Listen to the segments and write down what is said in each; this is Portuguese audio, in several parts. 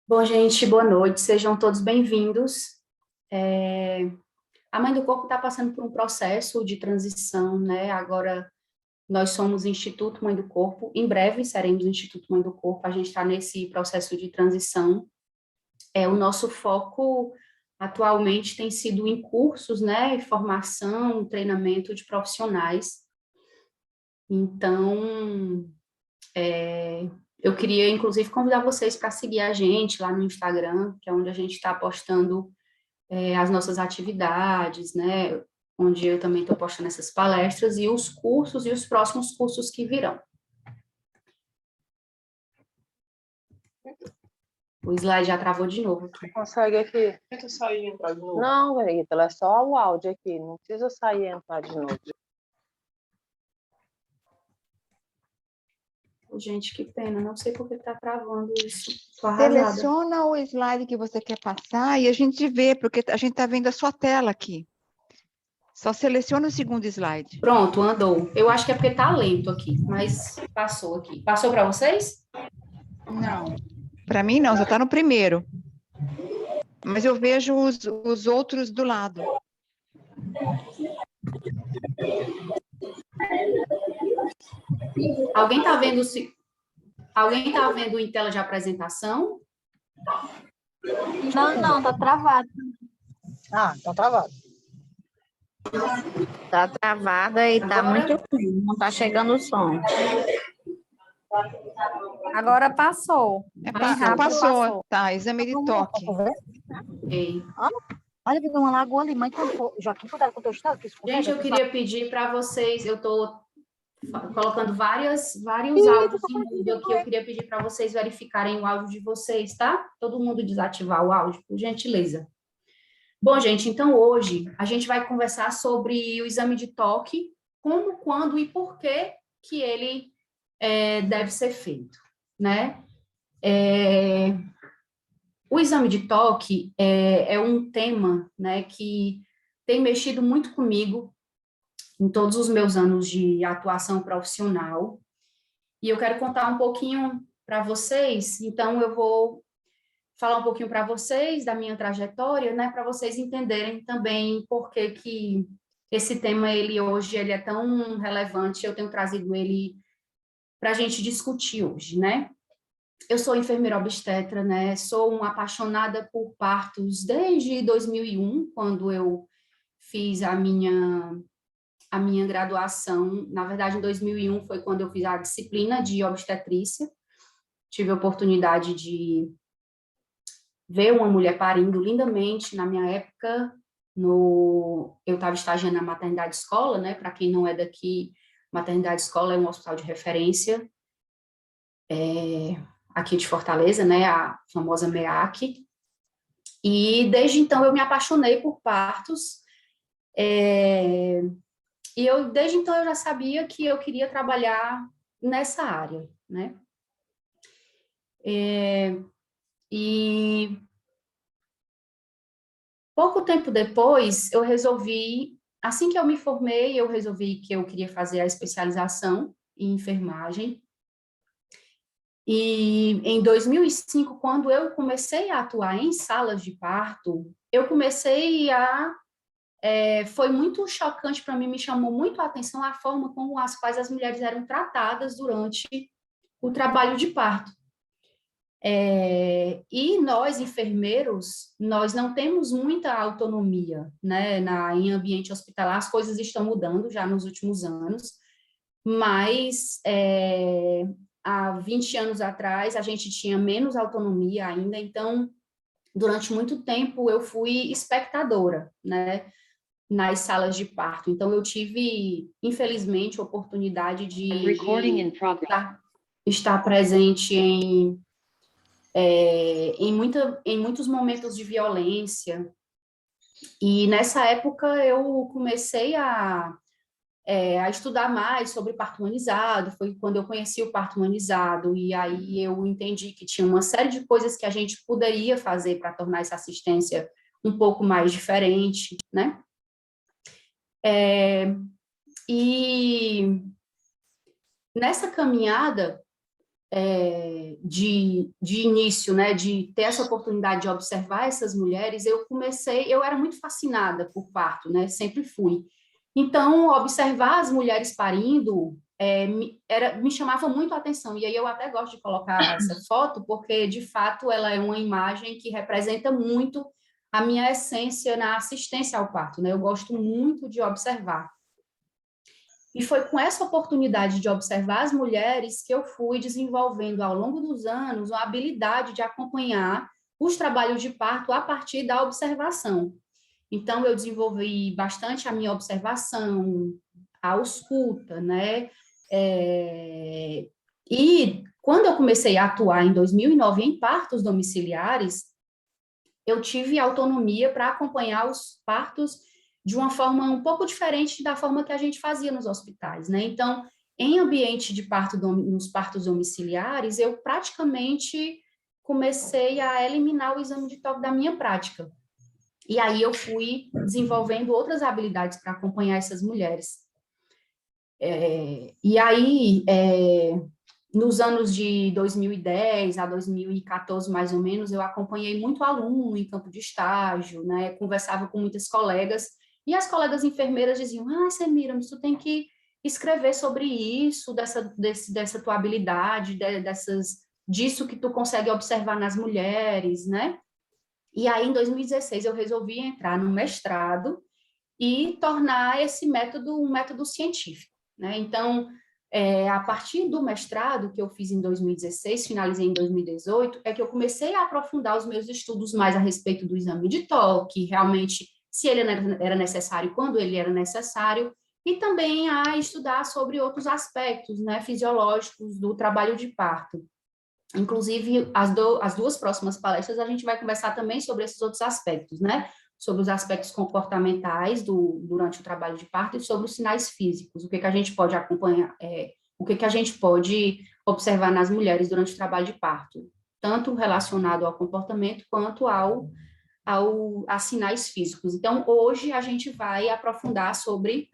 Bom, gente, boa noite, sejam todos bem-vindos. É, a Mãe do Corpo está passando por um processo de transição, né? Agora nós somos Instituto Mãe do Corpo, em breve seremos Instituto Mãe do Corpo, a gente está nesse processo de transição. O nosso foco atualmente tem sido em cursos, né? Formação, treinamento de profissionais. Então, eu queria, inclusive, convidar vocês para seguir a gente lá no Instagram, que é onde a gente está postando as nossas atividades, né? Onde eu também estou postando essas palestras e os cursos e os próximos cursos que virão. O slide já travou de novo aqui. Consegue aqui? Tenta sair e entrar de novo. Não, Ítala, é só o áudio aqui, não precisa sair e entrar de novo. Gente, que pena, não sei por que está travando isso. Estou arrasada. Seleciona o slide que você quer passar e a gente vê, porque a gente está vendo a sua tela aqui. Só seleciona o segundo slide. Pronto, andou. Eu acho que é porque está lento aqui, mas passou aqui. Passou para vocês? Não. Para mim, não, já está no primeiro. Mas eu vejo os outros do lado. Alguém está vendo, alguém tá vendo em tela de apresentação? Não, tá travado. Ah, então travado. Tá travada e tá Agora? muito ruim, não tá chegando o som. Agora passou. Bem rápido, Passou. Tá, exame de toque. Ei. Olha, viu uma lagoa ali, mãe, Joaquim, cuidado com o teu estado, que escorrega. Gente, eu queria pedir para vocês, eu estou colocando vários áudios em vídeo aqui, eu queria pedir para vocês verificarem o áudio de vocês, tá? Todo mundo desativar o áudio, por gentileza. Bom, gente, então hoje a gente vai conversar sobre o exame de toque, como, quando e por que ele deve ser feito, né? O exame de toque é um tema, né, que tem mexido muito comigo em todos os meus anos de atuação profissional, e eu quero contar um pouquinho para vocês, então eu vou falar um pouquinho para vocês da minha trajetória, né, para vocês entenderem também por que esse tema, hoje, ele é tão relevante, eu tenho trazido ele para a gente discutir hoje, né. Eu sou enfermeira obstetra, né, sou uma apaixonada por partos desde 2001, quando eu fiz a minha graduação. Na verdade, em 2001 foi quando eu fiz a disciplina de obstetrícia. Tive a oportunidade de ver uma mulher parindo lindamente. Na minha época, eu estava estagiando na maternidade escola, né? Para quem não é daqui, maternidade escola é um hospital de referência aqui de Fortaleza, né? A famosa MEAC. E desde então eu me apaixonei por partos. E desde então, eu já sabia que eu queria trabalhar nessa área, né? E pouco tempo depois, assim que eu me formei, eu resolvi que eu queria fazer a especialização em enfermagem. E em 2005, quando eu comecei a atuar em salas de parto, eu comecei foi muito chocante para mim, me chamou muito a atenção a forma como as quais as mulheres eram tratadas durante o trabalho de parto. E nós, enfermeiros, nós não temos muita autonomia, né? Em ambiente hospitalar, as coisas estão mudando já nos últimos anos, mas há 20 anos atrás a gente tinha menos autonomia ainda, então, durante muito tempo eu fui espectadora, né? Nas salas de parto. Então, eu tive, infelizmente, a oportunidade de estar presente em muitos momentos de violência. E, nessa época, eu comecei a estudar mais sobre parto humanizado, foi quando eu conheci o parto humanizado, e aí eu entendi que tinha uma série de coisas que a gente poderia fazer para tornar essa assistência um pouco mais diferente, né? E nessa caminhada, de início, né, de ter essa oportunidade de observar essas mulheres, eu era muito fascinada por parto, né, sempre fui. Então, observar as mulheres parindo me chamava muito a atenção, e aí eu até gosto de colocar essa foto, porque, de fato, ela é uma imagem que representa muito a minha essência na assistência ao parto, né, eu gosto muito de observar. E foi com essa oportunidade de observar as mulheres que eu fui desenvolvendo ao longo dos anos a habilidade de acompanhar os trabalhos de parto a partir da observação. Então, eu desenvolvi bastante a minha observação, a ausculta, né? E quando eu comecei a atuar em 2009 em partos domiciliares, eu tive autonomia para acompanhar os partos de uma forma um pouco diferente da forma que a gente fazia nos hospitais, né? Então, em ambiente de parto, nos partos domiciliares, eu praticamente comecei a eliminar o exame de toque da minha prática. E aí eu fui desenvolvendo outras habilidades para acompanhar essas mulheres. E aí, nos anos de 2010 a 2014, mais ou menos, eu acompanhei muito aluno em campo de estágio, né? Conversava com muitas colegas, e as colegas enfermeiras diziam, Semira, tu tem que escrever sobre isso, dessa tua habilidade, disso que tu consegue observar nas mulheres, né? E aí, em 2016, eu resolvi entrar no mestrado e tornar esse método um método científico, né? Então, a partir do mestrado que eu fiz em 2016, finalizei em 2018, é que eu comecei a aprofundar os meus estudos mais a respeito do exame de toque, realmente, se ele era necessário, quando ele era necessário, e também a estudar sobre outros aspectos, né, fisiológicos do trabalho de parto. Inclusive, as duas próximas palestras, a gente vai conversar também sobre esses outros aspectos, né? Sobre os aspectos comportamentais durante o trabalho de parto e sobre os sinais físicos, o que a gente pode acompanhar, o que a gente pode observar nas mulheres durante o trabalho de parto, tanto relacionado ao comportamento quanto a sinais físicos. Então, hoje a gente vai aprofundar sobre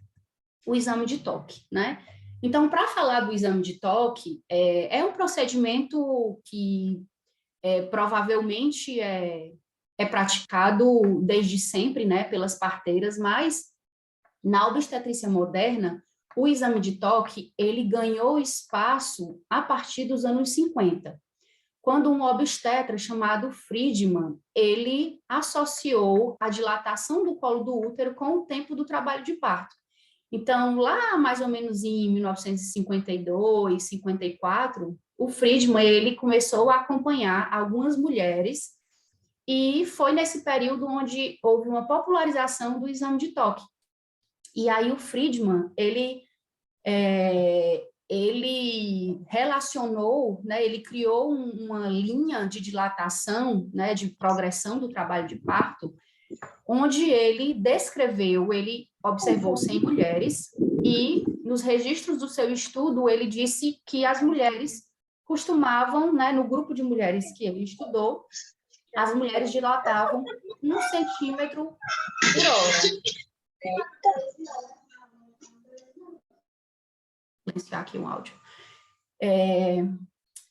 o exame de toque, né? Então, para falar do exame de toque, é um procedimento que provavelmente é praticado desde sempre, né, pelas parteiras, mas na obstetrícia moderna, o exame de toque, ele ganhou espaço a partir dos anos 50, quando um obstetra chamado Friedman, ele associou a dilatação do colo do útero com o tempo do trabalho de parto. Então, lá mais ou menos em 1952, 54, o Friedman, ele começou a acompanhar algumas mulheres e foi nesse período onde houve uma popularização do exame de toque. E aí o Friedman, ele relacionou, né, ele criou uma linha de dilatação, né, de progressão do trabalho de parto, onde ele observou 100 mulheres e, nos registros do seu estudo, ele disse que as mulheres costumavam, né, no grupo de mulheres que ele estudou, as mulheres dilatavam 1 centímetro por hora. Vou silenciar aqui um áudio.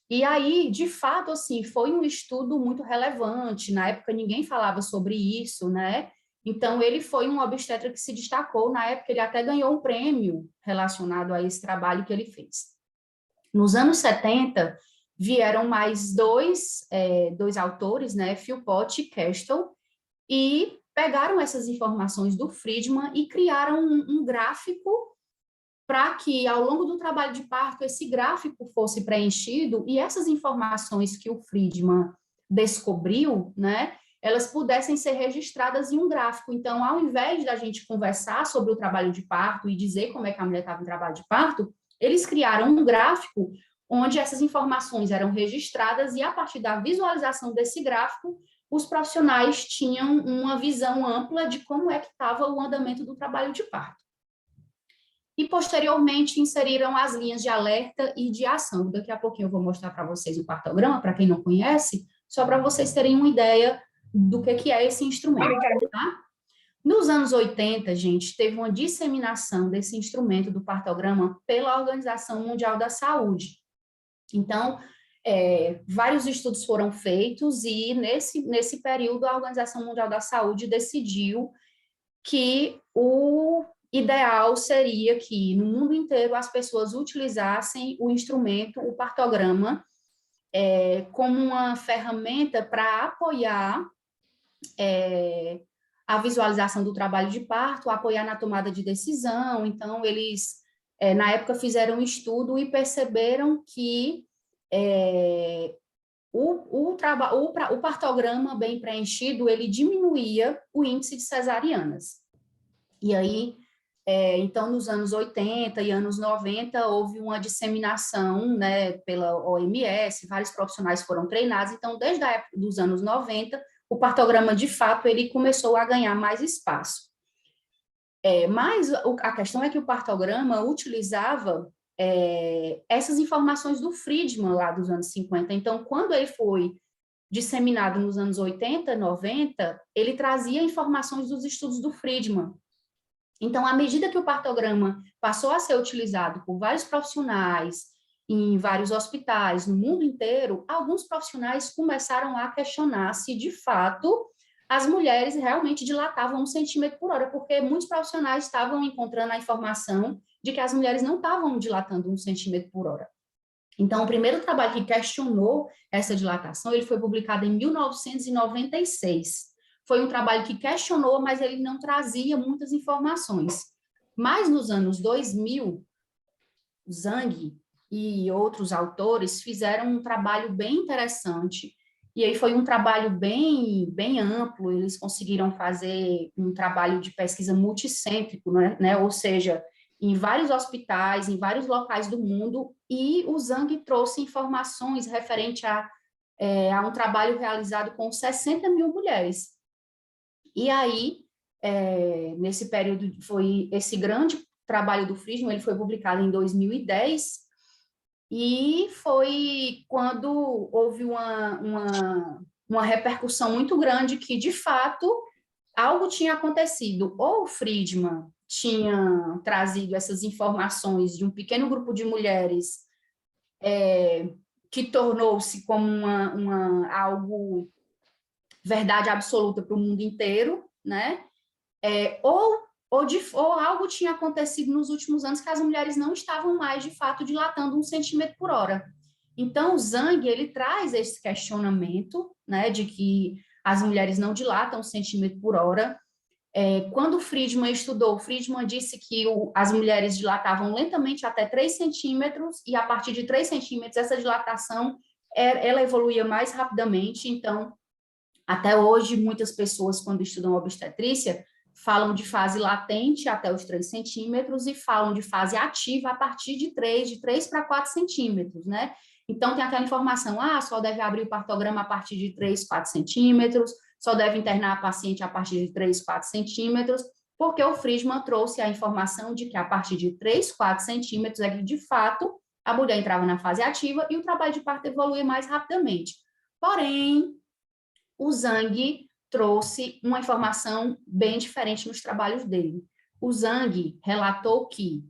E aí, de fato, assim, foi um estudo muito relevante. Na época, ninguém falava sobre isso, né? Então, ele foi um obstetra que se destacou. Na época, ele até ganhou um prêmio relacionado a esse trabalho que ele fez. Nos anos 70, vieram mais dois autores, né? Philpott e Kestel, e pegaram essas informações do Friedman e criaram um gráfico para que, ao longo do trabalho de parto, esse gráfico fosse preenchido e essas informações que o Friedman descobriu, né, elas pudessem ser registradas em um gráfico. Então, ao invés da gente conversar sobre o trabalho de parto e dizer como é que a mulher estava em trabalho de parto, eles criaram um gráfico onde essas informações eram registradas e, a partir da visualização desse gráfico, os profissionais tinham uma visão ampla de como é que estava o andamento do trabalho de parto. E, posteriormente, inseriram as linhas de alerta e de ação. Daqui a pouquinho eu vou mostrar para vocês o partograma, para quem não conhece, só para vocês terem uma ideia do que é esse instrumento. Tá? Nos anos 80, gente, teve uma disseminação desse instrumento do partograma pela Organização Mundial da Saúde. Então, vários estudos foram feitos e, nesse período, a Organização Mundial da Saúde decidiu que o ideal seria que, no mundo inteiro, as pessoas utilizassem o instrumento, o partograma, como uma ferramenta para apoiar a visualização do trabalho de parto, apoiar na tomada de decisão. Então, eles, na época, fizeram um estudo e perceberam que o partograma bem preenchido, ele diminuía o índice de cesarianas. E aí, então, nos anos 80 e anos 90, houve uma disseminação, né, pela OMS, vários profissionais foram treinados. Então, desde a época dos anos 90, o partograma, de fato, ele começou a ganhar mais espaço. Mas a questão é que o partograma utilizava essas informações do Friedman, lá dos anos 50. Então, quando ele foi disseminado nos anos 80, 90, ele trazia informações dos estudos do Friedman. Então, à medida que o partograma passou a ser utilizado por vários profissionais, em vários hospitais, no mundo inteiro, alguns profissionais começaram a questionar se, de fato, as mulheres realmente dilatavam 1 centímetro por hora, porque muitos profissionais estavam encontrando a informação de que as mulheres não estavam dilatando 1 centímetro por hora. Então, o primeiro trabalho que questionou essa dilatação, ele foi publicado em 1996. Foi um trabalho que questionou, mas ele não trazia muitas informações. Mas nos anos 2000, Zhang e outros autores fizeram um trabalho bem interessante, e aí foi um trabalho bem amplo. Eles conseguiram fazer um trabalho de pesquisa multicêntrico, né? Ou seja, em vários hospitais, em vários locais do mundo, e o Zhang trouxe informações referente a um trabalho realizado com 60 mil mulheres. E aí, nesse período, foi esse grande trabalho do Friedman, ele foi publicado em 2010, e foi quando houve uma repercussão muito grande que, de fato, algo tinha acontecido. Ou o Friedman tinha trazido essas informações de um pequeno grupo de mulheres que tornou-se como algo verdade absoluta para o mundo inteiro, né? Ou algo tinha acontecido nos últimos anos que as mulheres não estavam mais, de fato, dilatando 1 centímetro por hora. Então, o Zhang, ele traz esse questionamento, né, de que as mulheres não dilatam 1 centímetro por hora. Quando o Friedman estudou, o Friedman disse que as mulheres dilatavam lentamente até 3 centímetros, e a partir de 3 centímetros, essa dilatação, ela evoluía mais rapidamente. Então, até hoje, muitas pessoas, quando estudam obstetrícia, falam de fase latente até os 3 centímetros e falam de fase ativa a partir de 3 para 4 centímetros, né? Então, tem aquela informação, só deve abrir o partograma a partir de 3, 4 centímetros, só deve internar a paciente a partir de 3, 4 centímetros, porque o Friedman trouxe a informação de que a partir de 3, 4 centímetros é que, de fato, a mulher entrava na fase ativa e o trabalho de parto evoluía mais rapidamente. Porém, o Zhang trouxe uma informação bem diferente nos trabalhos dele. O Zhang relatou que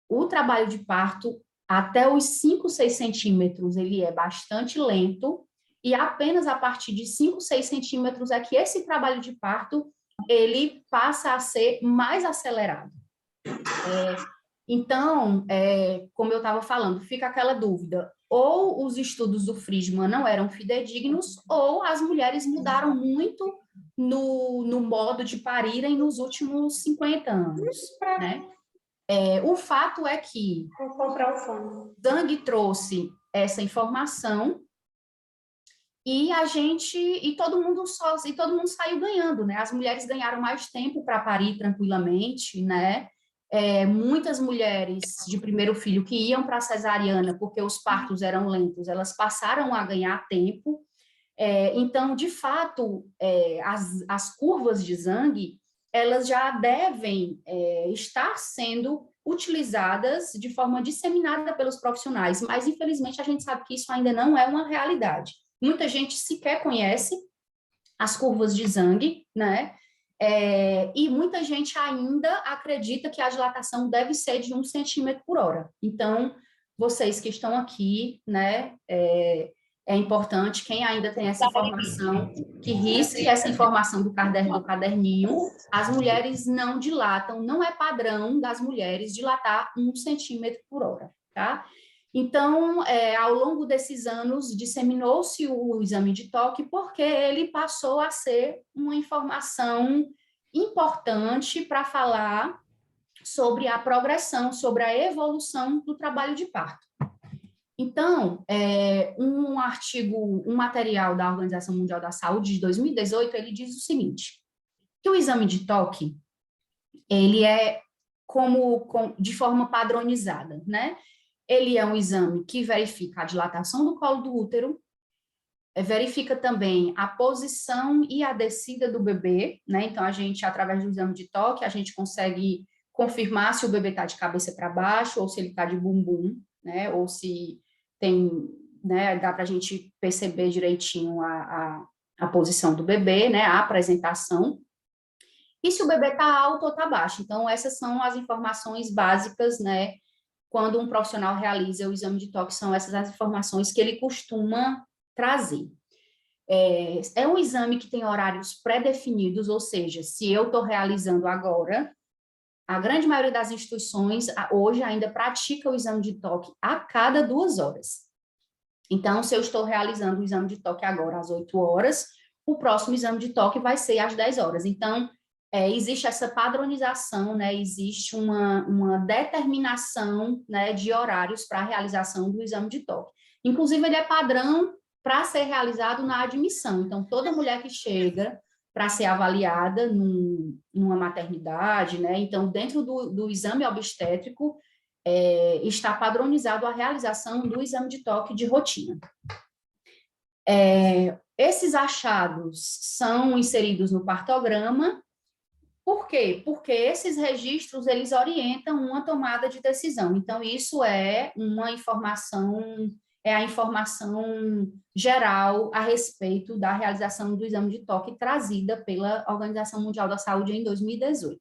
o trabalho de parto, até os 5, 6 centímetros, ele é bastante lento, e apenas a partir de 5, 6 centímetros é que esse trabalho de parto, ele passa a ser mais acelerado. Então, como eu estava falando, fica aquela dúvida: ou os estudos do Friedman não eram fidedignos, ou as mulheres mudaram muito no modo de parirem nos últimos 50 anos, né? O fato é que Zhang trouxe essa informação e todo mundo saiu ganhando, né? As mulheres ganharam mais tempo para parir tranquilamente, né? Muitas mulheres de primeiro filho que iam para a cesariana porque os partos eram lentos, elas passaram a ganhar tempo. Então, de fato, as curvas de Zhang, elas já devem estar sendo utilizadas de forma disseminada pelos profissionais, mas, infelizmente, a gente sabe que isso ainda não é uma realidade. Muita gente sequer conhece as curvas de Zhang, né? E muita gente ainda acredita que a dilatação deve ser de 1 centímetro por hora. Então, vocês que estão aqui, né, é importante, quem ainda tem essa informação, que risque essa informação do caderninho. As mulheres não dilatam, não é padrão das mulheres dilatar 1 centímetro por hora, tá? Então, ao longo desses anos, disseminou-se o exame de toque porque ele passou a ser uma informação importante para falar sobre a progressão, sobre a evolução do trabalho de parto. Então, um material da Organização Mundial da Saúde de 2018, ele diz o seguinte, que o exame de toque, ele é de forma padronizada, né? Ele é um exame que verifica a dilatação do colo do útero, verifica também a posição e a descida do bebê, né? Então, a gente, através do exame de toque, a gente consegue confirmar se o bebê está de cabeça para baixo ou se ele está de bumbum, né? Ou se tem, né? Dá para a gente perceber direitinho a posição do bebê, né? A apresentação. E se o bebê está alto ou está baixo. Então, essas são as informações básicas, né? Quando um profissional realiza o exame de toque, são essas as informações que ele costuma trazer. É um exame que tem horários pré-definidos, ou seja, se eu estou realizando agora, a grande maioria das instituições hoje ainda pratica o exame de toque a cada 2 horas. Então, se eu estou realizando o exame de toque agora às 8 horas, o próximo exame de toque vai ser às 10 horas. Então, existe essa padronização, né? Existe uma determinação, né, de horários para a realização do exame de toque. Inclusive, ele é padrão para ser realizado na admissão. Então, toda mulher que chega para ser avaliada numa maternidade, né? Então, dentro do exame obstétrico, está padronizado a realização do exame de toque de rotina. Esses achados são inseridos no partograma. Por quê? Porque esses registros, eles orientam uma tomada de decisão. Então, isso é uma informação, é a informação geral a respeito da realização do exame de toque trazida pela Organização Mundial da Saúde em 2018.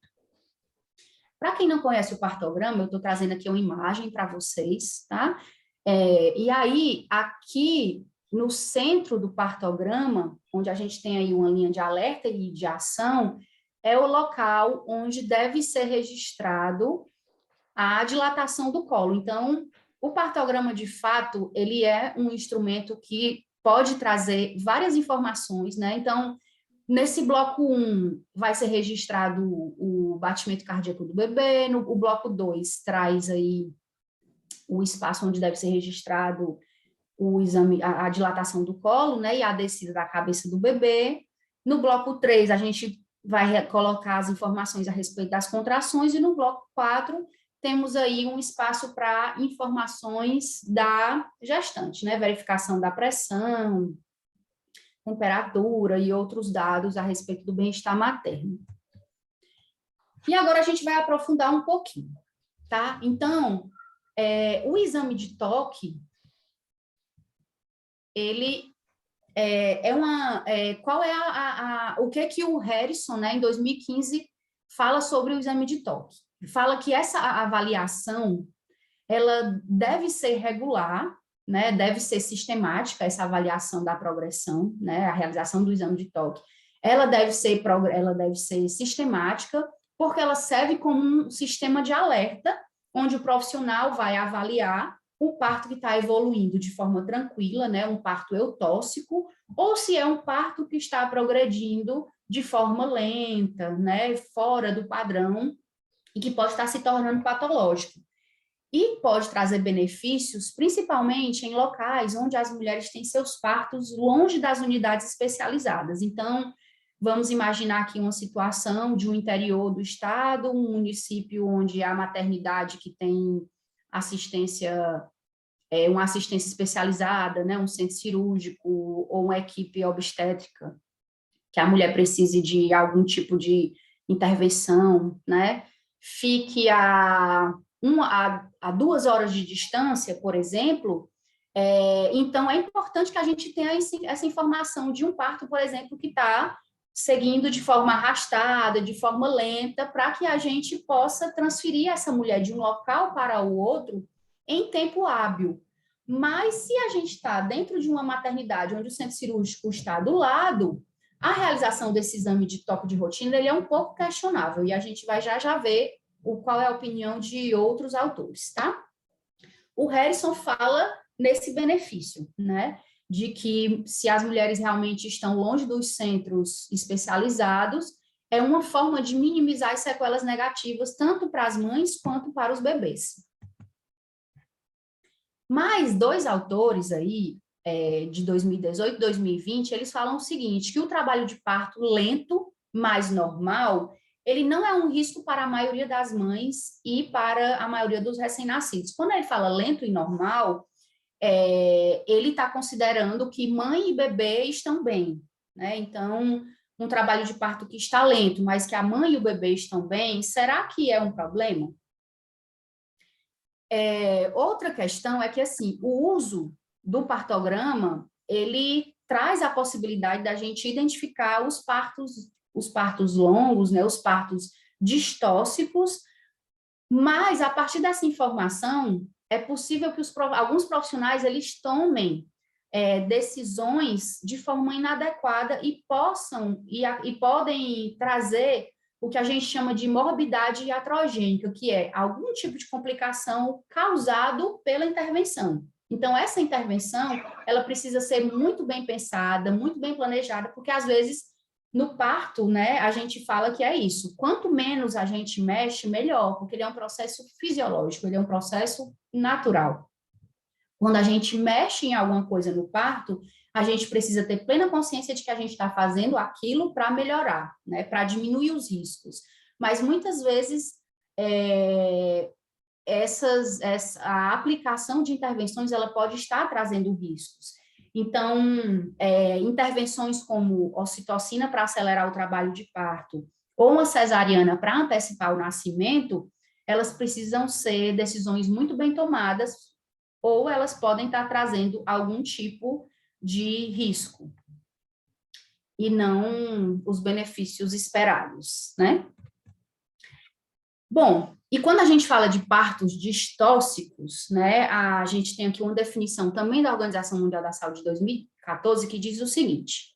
Para quem não conhece o partograma, eu estou trazendo aqui uma imagem para vocês, tá? E aí, aqui no centro do partograma, onde a gente tem aí uma linha de alerta e de ação, é o local onde deve ser registrado a dilatação do colo. Então, o partograma, de fato, ele é um instrumento que pode trazer várias informações, né? Então, nesse bloco 1, vai ser registrado o batimento cardíaco do bebê, o bloco 2 traz aí o espaço onde deve ser registrado o exame, a dilatação do colo, né? E a descida da cabeça do bebê. No bloco 3, a gente vai colocar as informações a respeito das contrações, e no bloco 4 temos aí um espaço para informações da gestante, né? Verificação da pressão, temperatura e outros dados a respeito do bem-estar materno. E agora a gente vai aprofundar um pouquinho, tá? Então, o exame de toque, ele qual é o que o Harrison, né, em 2015, fala sobre o exame de toque? Fala que essa avaliação, ela deve ser regular, né, deve ser sistemática, essa avaliação da progressão, né, a realização do exame de toque, ela deve ser sistemática, porque ela serve como um sistema de alerta, onde o profissional vai avaliar o parto que está evoluindo de forma tranquila, né, um parto eutóxico, ou se é um parto que está progredindo de forma lenta, né, fora do padrão, e que pode estar se tornando patológico. E pode trazer benefícios, principalmente em locais onde as mulheres têm seus partos longe das unidades especializadas. Então, vamos imaginar aqui uma situação de um interior do estado, um município onde a maternidade que tem assistência, uma assistência especializada, né, um centro cirúrgico ou uma equipe obstétrica, que a mulher precise de algum tipo de intervenção, né, fique a 2 horas de distância, por exemplo, então é importante que a gente tenha essa informação de um parto, por exemplo, que está seguindo de forma arrastada, de forma lenta, para que a gente possa transferir essa mulher de um local para o outro em tempo hábil. Mas se a gente está dentro de uma maternidade onde o centro cirúrgico está do lado, a realização desse exame de toque de rotina ele é um pouco questionável, e a gente vai já ver qual é a opinião de outros autores, tá? O Harrison fala nesse benefício, né? De que se as mulheres realmente estão longe dos centros especializados, é uma forma de minimizar as sequelas negativas, tanto para as mães quanto para os bebês. Mas dois autores aí, de 2018 e 2020, eles falam o seguinte, que o trabalho de parto lento, mais normal, ele não é um risco para a maioria das mães e para a maioria dos recém-nascidos. Quando ele fala lento e normal, ele está considerando que mãe e bebê estão bem, né? Então, um trabalho de parto que está lento, mas que a mãe e o bebê estão bem, será que é um problema? Outra questão é que, assim, o uso do partograma, ele traz a possibilidade da gente identificar os partos longos, né, os partos distóxicos, mas, a partir dessa informação, é possível que alguns profissionais, eles tomem decisões de forma inadequada e podem trazer o que a gente chama de morbidade iatrogênica, que é algum tipo de complicação causado pela intervenção. Então, essa intervenção, ela precisa ser muito bem pensada, muito bem planejada, porque, às vezes, no parto, né, a gente fala que é isso. Quanto menos a gente mexe, melhor, porque ele é um processo fisiológico, ele é um processo natural. Quando a gente mexe em alguma coisa no parto, a gente precisa ter plena consciência de que a gente está fazendo aquilo para melhorar, né, para diminuir os riscos. Mas, muitas vezes, a aplicação de intervenções ela pode estar trazendo riscos. Então, intervenções como ocitocina para acelerar o trabalho de parto ou uma cesariana para antecipar o nascimento, elas precisam ser decisões muito bem tomadas ou elas podem estar trazendo algum tipo de risco e não os benefícios esperados, né? Bom, e quando a gente fala de partos distóxicos, né, a gente tem aqui uma definição também da Organização Mundial da Saúde de 2014 que diz o seguinte,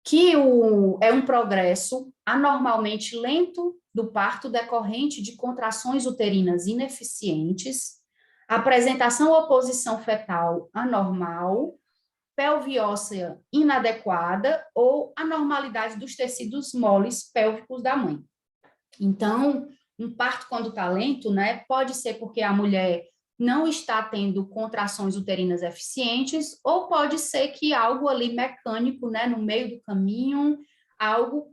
que é um progresso anormalmente lento do parto decorrente de contrações uterinas ineficientes, apresentação ou posição fetal anormal, pelve óssea inadequada ou anormalidade dos tecidos moles pélvicos da mãe. Então, um parto quando está lento, né, pode ser porque a mulher não está tendo contrações uterinas eficientes, ou pode ser que algo ali mecânico, né, no meio do caminho, algo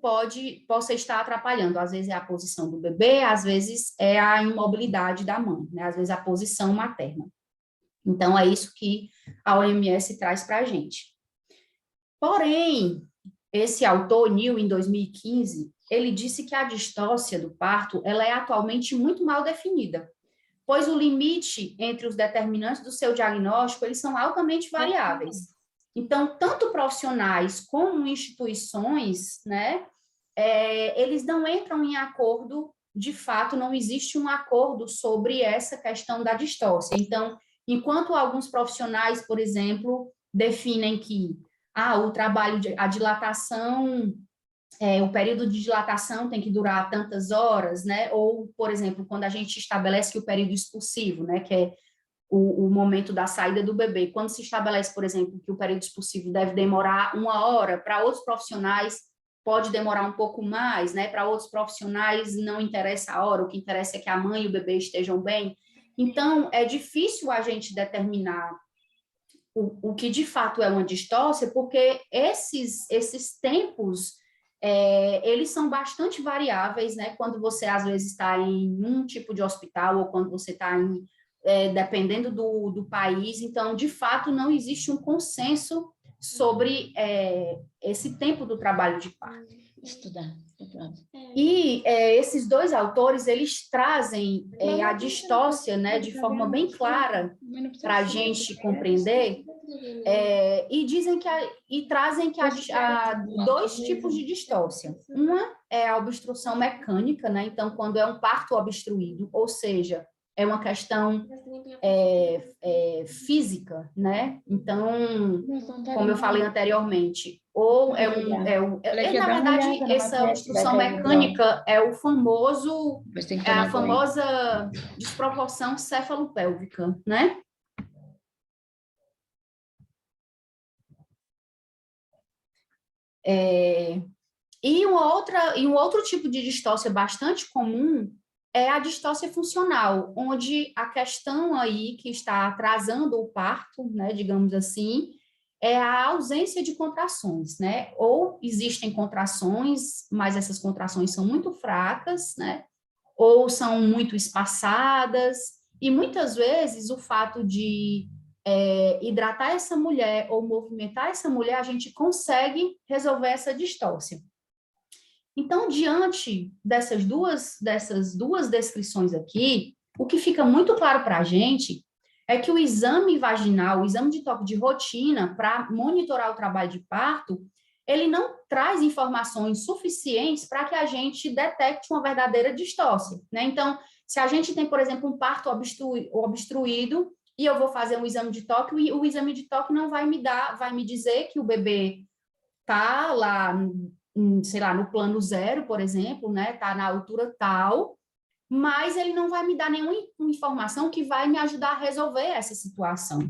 possa estar atrapalhando. Às vezes é a posição do bebê, às vezes é a imobilidade da mãe, né, às vezes a posição materna. Então, é isso que a OMS traz para a gente. Porém, esse autor, Neal, em 2015, ele disse que a distócia do parto ela é atualmente muito mal definida, pois o limite entre os determinantes do seu diagnóstico eles são altamente variáveis. Então, tanto profissionais como instituições, né, eles não entram em acordo, de fato, não existe um acordo sobre essa questão da distócia. Então, enquanto alguns profissionais, por exemplo, definem que o trabalho, a dilatação, o período de dilatação tem que durar tantas horas, né? Ou, por exemplo, quando a gente estabelece que o período expulsivo, né, que é o momento da saída do bebê, quando se estabelece, por exemplo, que o período expulsivo deve demorar 1 hora, para outros profissionais pode demorar um pouco mais, né? Para outros profissionais não interessa a hora, o que interessa é que a mãe e o bebê estejam bem. Então, é difícil a gente determinar o que de fato é uma distócia, porque esses tempos, eles são bastante variáveis, né? Quando você, às vezes, está em um tipo de hospital ou quando você está dependendo do país. Então, de fato, não existe um consenso sobre esse tempo do trabalho de parto. Estudar. E esses dois autores, eles trazem a distócia, né, de forma bem clara para a gente compreender, e dizem que trazem que há dois tipos de distócia. Uma é a obstrução mecânica, né, então quando é um parto obstruído, ou seja, é uma questão física, né? Então, como eu falei anteriormente, ou na verdade, essa obstrução mecânica é a famosa desproporção cefalopélvica, né? E um outro tipo de distócia bastante comum é a distócia funcional, onde a questão aí que está atrasando o parto, né, digamos assim, é a ausência de contrações, né? Ou existem contrações, mas essas contrações são muito fracas, né? Ou são muito espaçadas, e muitas vezes o fato de hidratar essa mulher ou movimentar essa mulher, a gente consegue resolver essa distócia. Então, diante dessas duas descrições aqui, o que fica muito claro para a gente é que o exame vaginal, o exame de toque de rotina para monitorar o trabalho de parto, ele não traz informações suficientes para que a gente detecte uma verdadeira distócia, né? Então, se a gente tem, por exemplo, um parto obstruído e eu vou fazer um exame de toque, o exame de toque não vai me dizer que o bebê está lá, sei lá, no plano 0, por exemplo, né? Está na altura tal, mas ele não vai me dar nenhuma informação que vai me ajudar a resolver essa situação.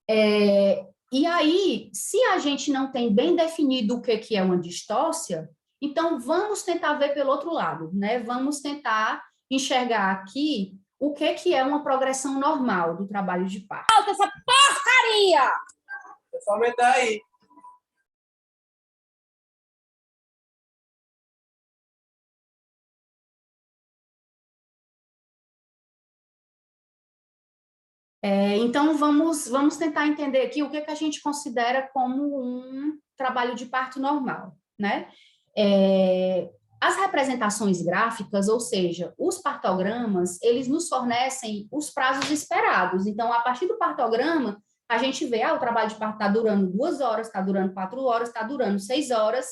E aí, se a gente não tem bem definido o que é uma distócia, então vamos tentar ver pelo outro lado, né? Vamos tentar enxergar aqui o que é uma progressão normal do trabalho de parto. Falta essa porcaria! É só aumentar aí. Então, vamos tentar entender aqui o que a gente considera como um trabalho de parto normal, né? As representações gráficas, ou seja, os partogramas, eles nos fornecem os prazos esperados. Então, a partir do partograma, a gente vê, o trabalho de parto está durando 2 horas, está durando 4 horas, está durando 6 horas,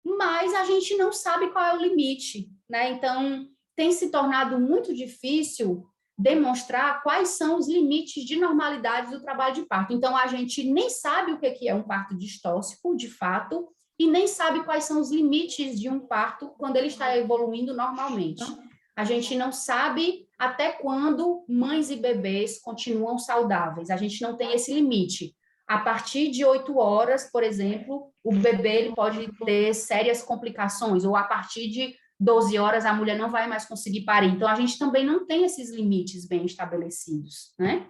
mas a gente não sabe qual é o limite, né? Então, tem se tornado muito difícil demonstrar quais são os limites de normalidade do trabalho de parto. Então, a gente nem sabe o que é um parto distóxico, de fato, e nem sabe quais são os limites de um parto quando ele está evoluindo normalmente. A gente não sabe até quando mães e bebês continuam saudáveis. A gente não tem esse limite. A partir de 8 horas, por exemplo, o bebê ele pode ter sérias complicações, ou a partir de 12 horas a mulher não vai mais conseguir parir. Então, a gente também não tem esses limites bem estabelecidos, né?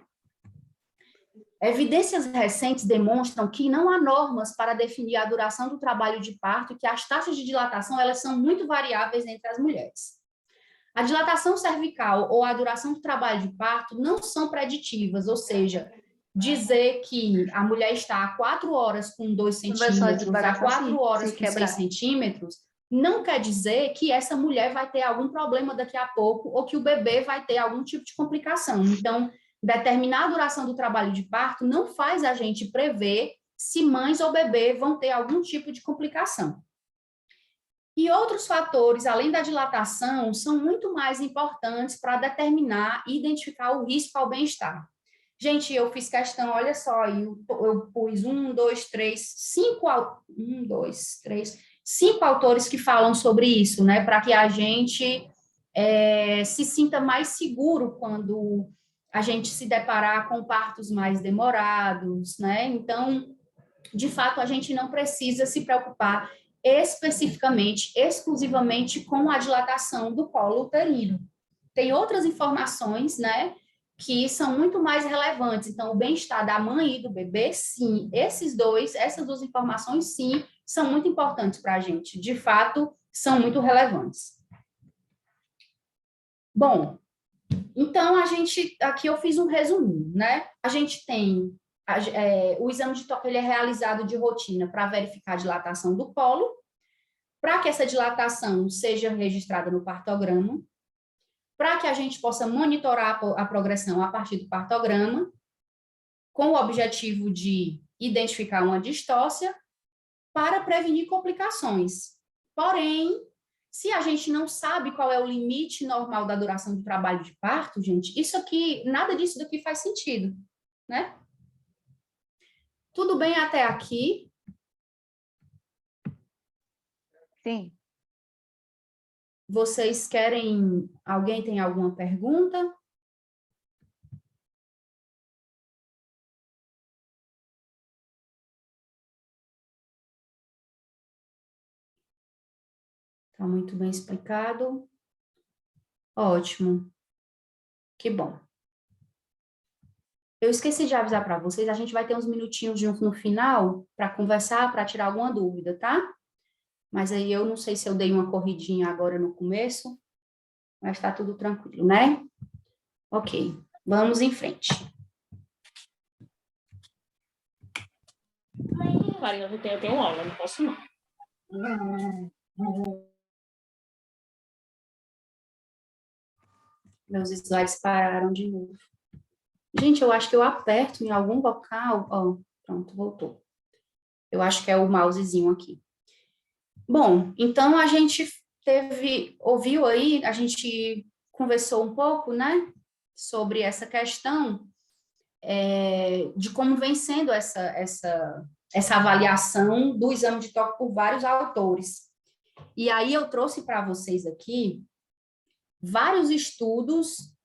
Evidências recentes demonstram que não há normas para definir a duração do trabalho de parto e que as taxas de dilatação, elas são muito variáveis entre as mulheres. A dilatação cervical ou a duração do trabalho de parto não são preditivas, ou seja, dizer que a mulher está a 4 horas com 2 centímetros, a 4 horas com 6 centímetros, não quer dizer que essa mulher vai ter algum problema daqui a pouco ou que o bebê vai ter algum tipo de complicação. Então, determinar a duração do trabalho de parto não faz a gente prever se mães ou bebê vão ter algum tipo de complicação. E outros fatores, além da dilatação, são muito mais importantes para determinar e identificar o risco ao bem-estar. Gente, eu fiz questão, olha só, eu pus 5 autores que falam sobre isso, né, para que a gente se sinta mais seguro quando a gente se deparar com partos mais demorados, né? Então, de fato, a gente não precisa se preocupar especificamente, exclusivamente com a dilatação do colo uterino. Tem outras informações, né, que são muito mais relevantes. Então, o bem-estar da mãe e do bebê, sim, essas duas informações, sim, são muito importantes para a gente. De fato, são muito relevantes. Bom, então, aqui eu fiz um resumo, né? A gente tem o exame de toque, ele é realizado de rotina para verificar a dilatação do colo, para que essa dilatação seja registrada no partograma, para que a gente possa monitorar a progressão a partir do partograma, com o objetivo de identificar uma distócia, para prevenir complicações. Porém, Se a gente não sabe qual é o limite normal da duração do trabalho de parto, gente, isso aqui, nada disso daqui faz sentido, né? Tudo bem até aqui? Sim. Vocês querem... Alguém tem alguma pergunta? Está muito bem explicado. Ótimo. Que bom. Eu esqueci de avisar para vocês, a gente vai ter uns minutinhos juntos no final para conversar, para tirar alguma dúvida, tá? Mas aí eu não sei se eu dei uma corridinha agora no começo, mas está tudo tranquilo, né? Ok, vamos em frente. Maria, eu tenho aula, não posso não. Meus slides pararam de novo. Gente, eu acho que eu aperto em algum local. Ó, pronto, voltou. Eu acho que é o mousezinho aqui. Bom, então a gente ouviu aí, a gente conversou um pouco, né, sobre essa questão de como vem sendo essa avaliação do exame de toque por vários autores. E aí eu trouxe para vocês aqui vários estudos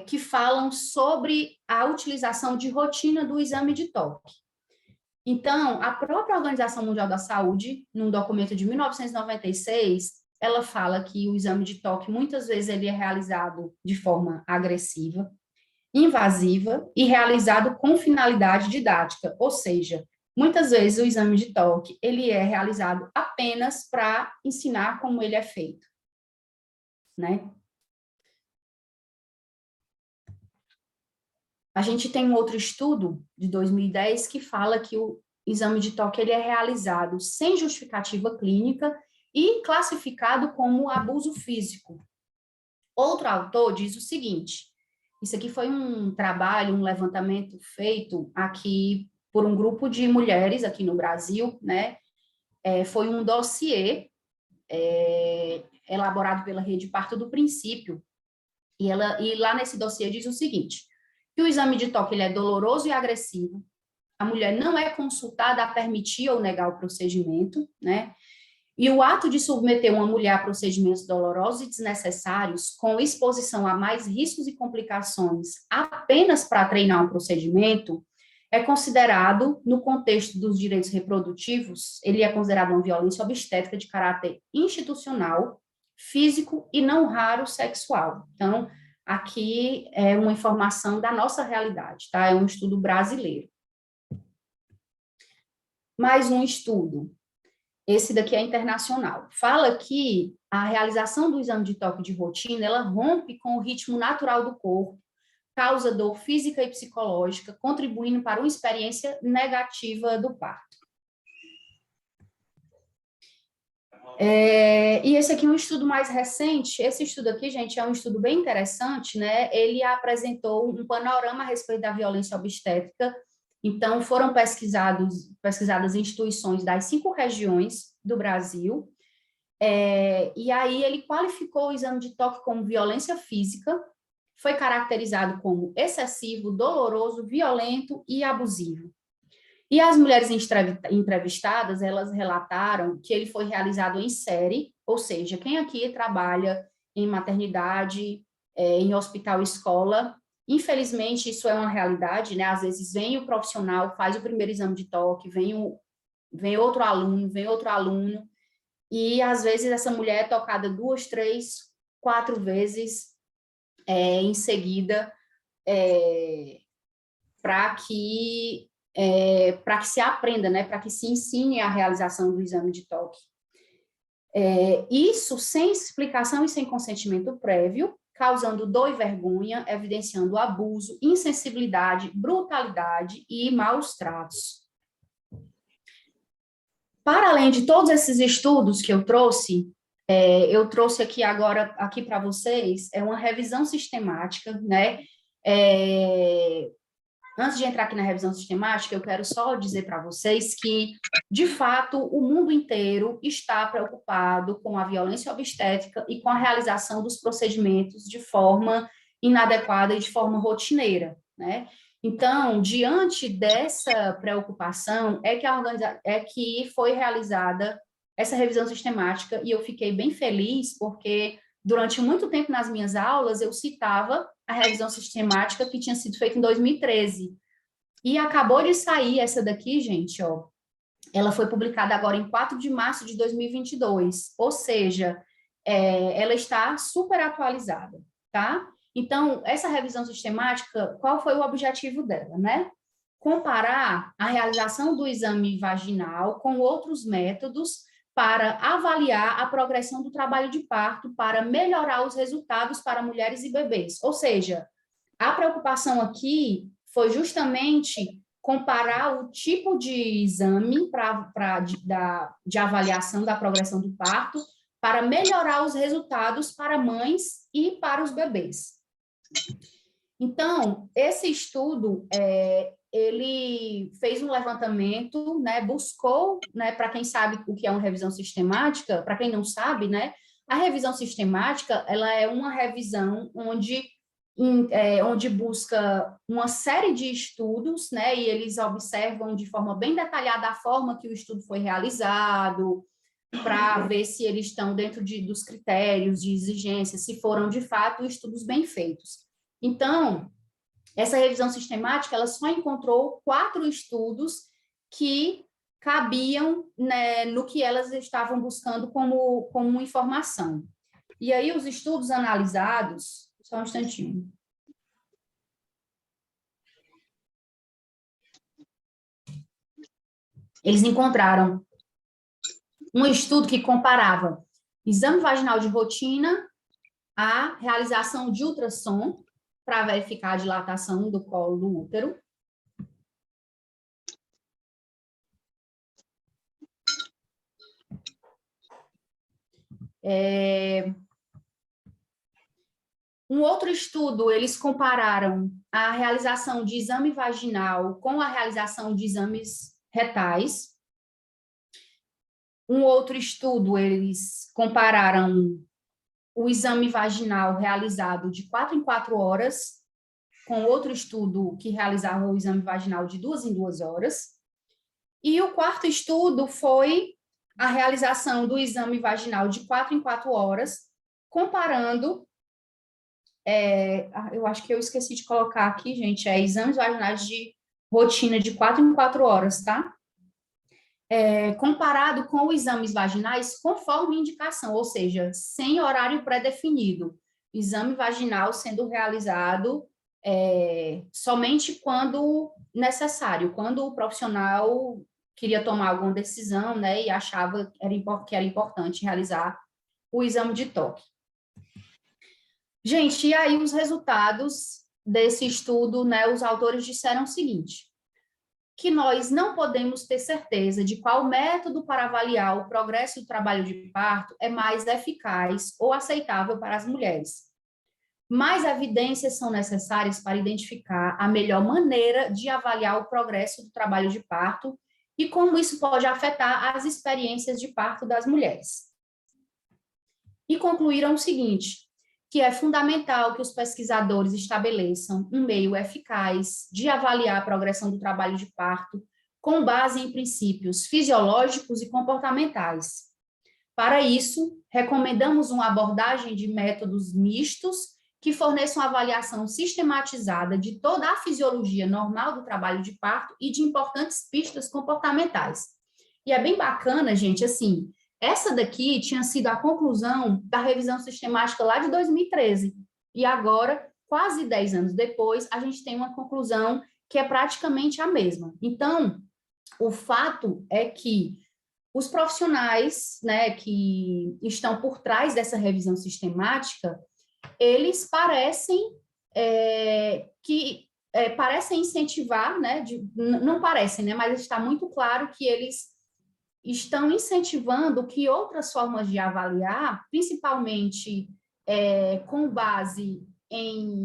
que falam sobre a utilização de rotina do exame de toque. Então, a própria Organização Mundial da Saúde, num documento de 1996, ela fala que o exame de toque, muitas vezes, ele é realizado de forma agressiva, invasiva e realizado com finalidade didática, ou seja, muitas vezes o exame de toque, ele é realizado apenas para ensinar como ele é feito, né? A gente tem um outro estudo de 2010 que fala que o exame de toque ele é realizado sem justificativa clínica e classificado como abuso físico. Outro autor diz o seguinte: isso aqui foi um trabalho, um levantamento feito aqui por um grupo de mulheres aqui no Brasil, né? Foi um dossiê elaborado pela Rede Parto do Princípio, e lá nesse dossiê diz o seguinte: que o exame de toque ele é doloroso e agressivo, a mulher não é consultada a permitir ou negar o procedimento, né? E o ato de submeter uma mulher a procedimentos dolorosos e desnecessários, com exposição a mais riscos e complicações, apenas para treinar um procedimento, é considerado, no contexto dos direitos reprodutivos, ele é considerado uma violência obstétrica de caráter institucional, físico e não raro sexual. Então, aqui é uma informação da nossa realidade, tá? É um estudo brasileiro. Mais um estudo. Esse daqui é internacional. Fala que a realização do exame de toque de rotina, ela rompe com o ritmo natural do corpo, causa dor física e psicológica, contribuindo para uma experiência negativa do parto. E esse aqui é um estudo mais recente. Esse estudo aqui, gente, é um estudo bem interessante, né? Ele apresentou um panorama a respeito da violência obstétrica. Então, foram pesquisadas instituições das 5 regiões do Brasil, e aí ele qualificou o exame de toque como violência física, foi caracterizado como excessivo, doloroso, violento e abusivo. E as mulheres entrevistadas, elas relataram que ele foi realizado em série, ou seja, quem aqui trabalha em maternidade, em hospital-escola, infelizmente, isso é uma realidade, né? Às vezes vem o profissional, faz o primeiro exame de toque, vem outro aluno, e às vezes essa mulher é tocada 2, 3, 4 vezes em seguida, para que se aprenda, né? Para que se ensine a realização do exame de toque. Isso sem explicação e sem consentimento prévio, causando dor e vergonha, evidenciando abuso, insensibilidade, brutalidade e maus tratos. Para além de todos esses estudos que eu trouxe aqui agora para vocês uma revisão sistemática, né, Antes de entrar aqui na revisão sistemática, eu quero só dizer para vocês que, de fato, o mundo inteiro está preocupado com a violência obstétrica e com a realização dos procedimentos de forma inadequada e de forma rotineira, né? Então, diante dessa preocupação, é que foi realizada essa revisão sistemática, e eu fiquei bem feliz, porque durante muito tempo nas minhas aulas eu citava a revisão sistemática que tinha sido feita em 2013. E acabou de sair essa daqui, gente, ó. Ela foi publicada agora em 4 de março de 2022, ou seja, ela está super atualizada, tá? Então, essa revisão sistemática, qual foi o objetivo dela, né? Comparar a realização do exame vaginal com outros métodos para avaliar a progressão do trabalho de parto, para melhorar os resultados para mulheres e bebês. Ou seja, a preocupação aqui foi justamente comparar o tipo de exame de avaliação da progressão do parto para melhorar os resultados para mães e para os bebês. Então, esse estudo, ele fez um levantamento, né, buscou, né, para quem sabe o que é uma revisão sistemática, para quem não sabe, né, a revisão sistemática, ela é uma revisão onde busca uma série de estudos, né, e eles observam de forma bem detalhada a forma que o estudo foi realizado, para ver se eles estão dentro dos critérios de exigência, se foram, de fato, estudos bem feitos. Então, essa revisão sistemática, ela só encontrou 4 estudos que cabiam, né, no que elas estavam buscando como informação. E aí, os estudos analisados, só um instantinho. Eles encontraram um estudo que comparava exame vaginal de rotina à realização de ultrassom para verificar a dilatação do colo do útero. Um outro estudo, eles compararam a realização de exame vaginal com a realização de exames retais. Um outro estudo, eles compararam o exame vaginal realizado de 4 em 4 horas com outro estudo que realizava o exame vaginal de 2 em 2 horas. E o quarto estudo foi a realização do exame vaginal de 4 em 4 horas, comparando, eu acho que eu esqueci de colocar aqui, gente, exames vaginais de rotina de 4 em 4 horas, tá? Comparado com os exames vaginais conforme indicação, ou seja, sem horário pré-definido. Exame vaginal sendo realizado somente quando necessário, quando o profissional queria tomar alguma decisão, né, e achava que era importante realizar o exame de toque. Gente, e aí os resultados desse estudo, né, os autores disseram o seguinte: que nós não podemos ter certeza de qual método para avaliar o progresso do trabalho de parto é mais eficaz ou aceitável para as mulheres. Mais evidências são necessárias para identificar a melhor maneira de avaliar o progresso do trabalho de parto e como isso pode afetar as experiências de parto das mulheres. E concluíram o seguinte: que é fundamental que os pesquisadores estabeleçam um meio eficaz de avaliar a progressão do trabalho de parto com base em princípios fisiológicos e comportamentais. Para isso, recomendamos uma abordagem de métodos mistos que forneçam avaliação sistematizada de toda a fisiologia normal do trabalho de parto e de importantes pistas comportamentais. E é bem bacana, gente, assim, essa daqui tinha sido a conclusão da revisão sistemática lá de 2013. E agora, quase 10 anos depois, a gente tem uma conclusão que é praticamente a mesma. Então, o fato é que os profissionais, né, que estão por trás dessa revisão sistemática, eles parecem parecem incentivar, né, não parecem, né, mas está muito claro que eles estão incentivando que outras formas de avaliar, principalmente com base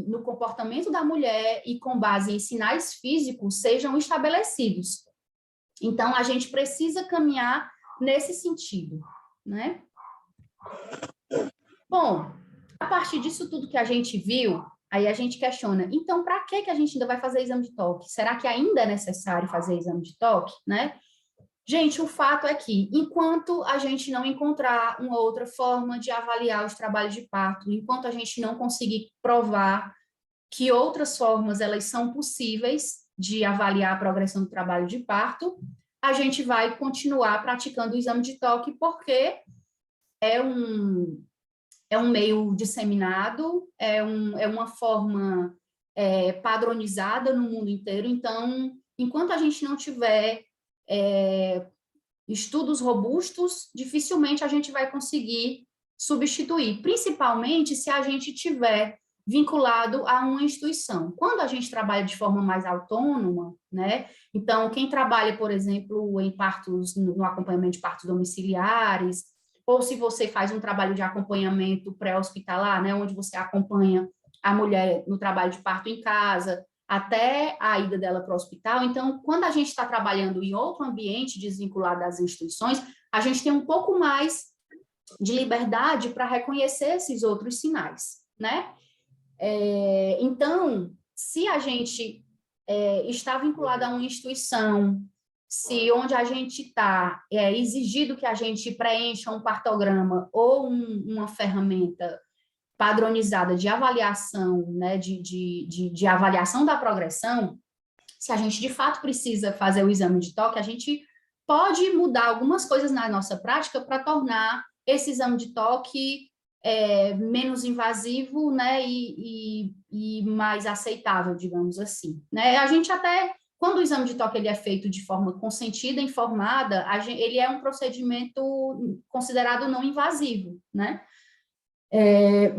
no comportamento da mulher e com base em sinais físicos sejam estabelecidos. Então, a gente precisa caminhar nesse sentido, né? Bom, a partir disso tudo que a gente viu, aí a gente questiona, então, para que a gente ainda vai fazer exame de toque? Será que ainda é necessário fazer exame de toque, né? Gente, o fato é que, enquanto a gente não encontrar uma outra forma de avaliar os trabalhos de parto, enquanto a gente não conseguir provar que outras formas elas são possíveis de avaliar a progressão do trabalho de parto, a gente vai continuar praticando o exame de toque, porque é um meio disseminado, é uma forma padronizada no mundo inteiro. Então, enquanto a gente não tiver estudos robustos, dificilmente a gente vai conseguir substituir, principalmente se a gente tiver vinculado a uma instituição. Quando a gente trabalha de forma mais autônoma, né? Então, quem trabalha, por exemplo, em partos, no acompanhamento de partos domiciliares, ou se você faz um trabalho de acompanhamento pré-hospitalar, né, onde você acompanha a mulher no trabalho de parto em casa, até a ida dela para o hospital. Então, quando a gente está trabalhando em outro ambiente desvinculado das instituições, a gente tem um pouco mais de liberdade para reconhecer esses outros sinais, né? Então, se a gente está vinculado a uma instituição, se onde a gente está exigido que a gente preencha um partograma ou uma ferramenta padronizada de avaliação, né, de avaliação da progressão, se a gente de fato precisa fazer o exame de toque, a gente pode mudar algumas coisas na nossa prática para tornar esse exame de toque menos invasivo, né, e mais aceitável, digamos assim, né? A gente até, quando o exame de toque ele é feito de forma consentida, informada, ele é um procedimento considerado não invasivo, né?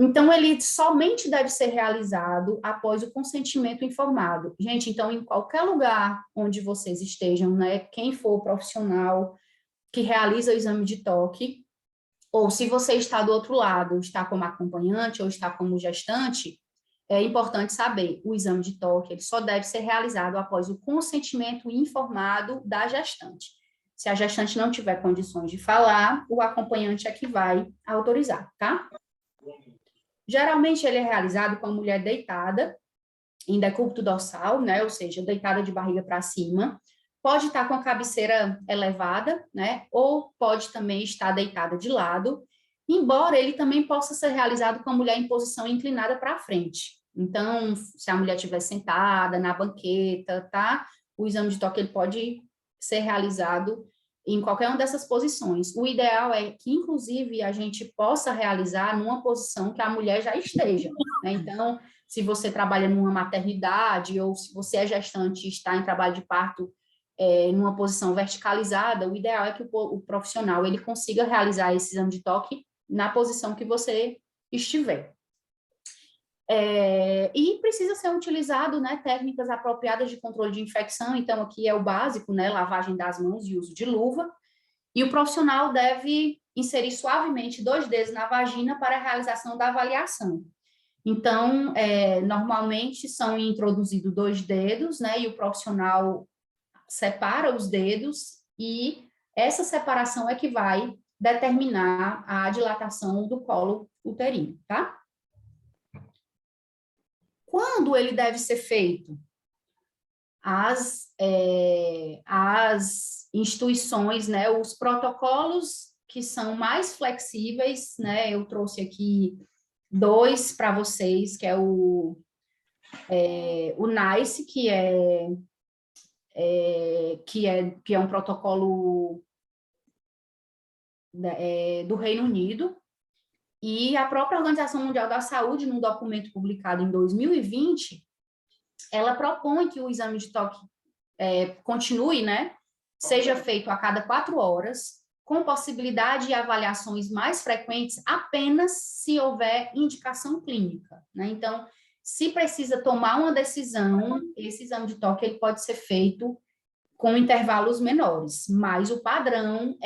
Então, ele somente deve ser realizado após o consentimento informado. Gente, então, em qualquer lugar onde vocês estejam, né, quem for profissional que realiza o exame de toque, ou se você está do outro lado, está como acompanhante ou está como gestante, é importante saber, o exame de toque ele só deve ser realizado após o consentimento informado da gestante. Se a gestante não tiver condições de falar, o acompanhante é que vai autorizar, tá? Geralmente, ele é realizado com a mulher deitada, em decúbito dorsal, né, ou seja, deitada de barriga para cima, pode estar com a cabeceira elevada, né, ou pode também estar deitada de lado, embora ele também possa ser realizado com a mulher em posição inclinada para frente. Então, se a mulher estiver sentada na banqueta, tá, o exame de toque ele pode ser realizado em qualquer uma dessas posições. O ideal é que, inclusive, a gente possa realizar numa posição que a mulher já esteja, né? Então, se você trabalha numa maternidade ou se você é gestante e está em trabalho de parto numa posição verticalizada, o ideal é que o profissional ele consiga realizar esse exame de toque na posição que você estiver. E precisa ser utilizado, né, técnicas apropriadas de controle de infecção. Então, aqui é o básico, né, lavagem das mãos e uso de luva, e o profissional deve inserir suavemente 2 dedos na vagina para a realização da avaliação. Então, normalmente são introduzidos 2 dedos, né, e o profissional separa os dedos, e essa separação é que vai determinar a dilatação do colo uterino, tá? Quando ele deve ser feito? As instituições, né, os protocolos que são mais flexíveis, né, eu trouxe aqui 2 para vocês, que é o NICE, que é um protocolo do Reino Unido, e a própria Organização Mundial da Saúde, num documento publicado em 2020, ela propõe que o exame de toque continue, né, seja feito a cada 4 horas, com possibilidade de avaliações mais frequentes apenas se houver indicação clínica, né? Então, se precisa tomar uma decisão, esse exame de toque ele pode ser feito com intervalos menores, mas o padrão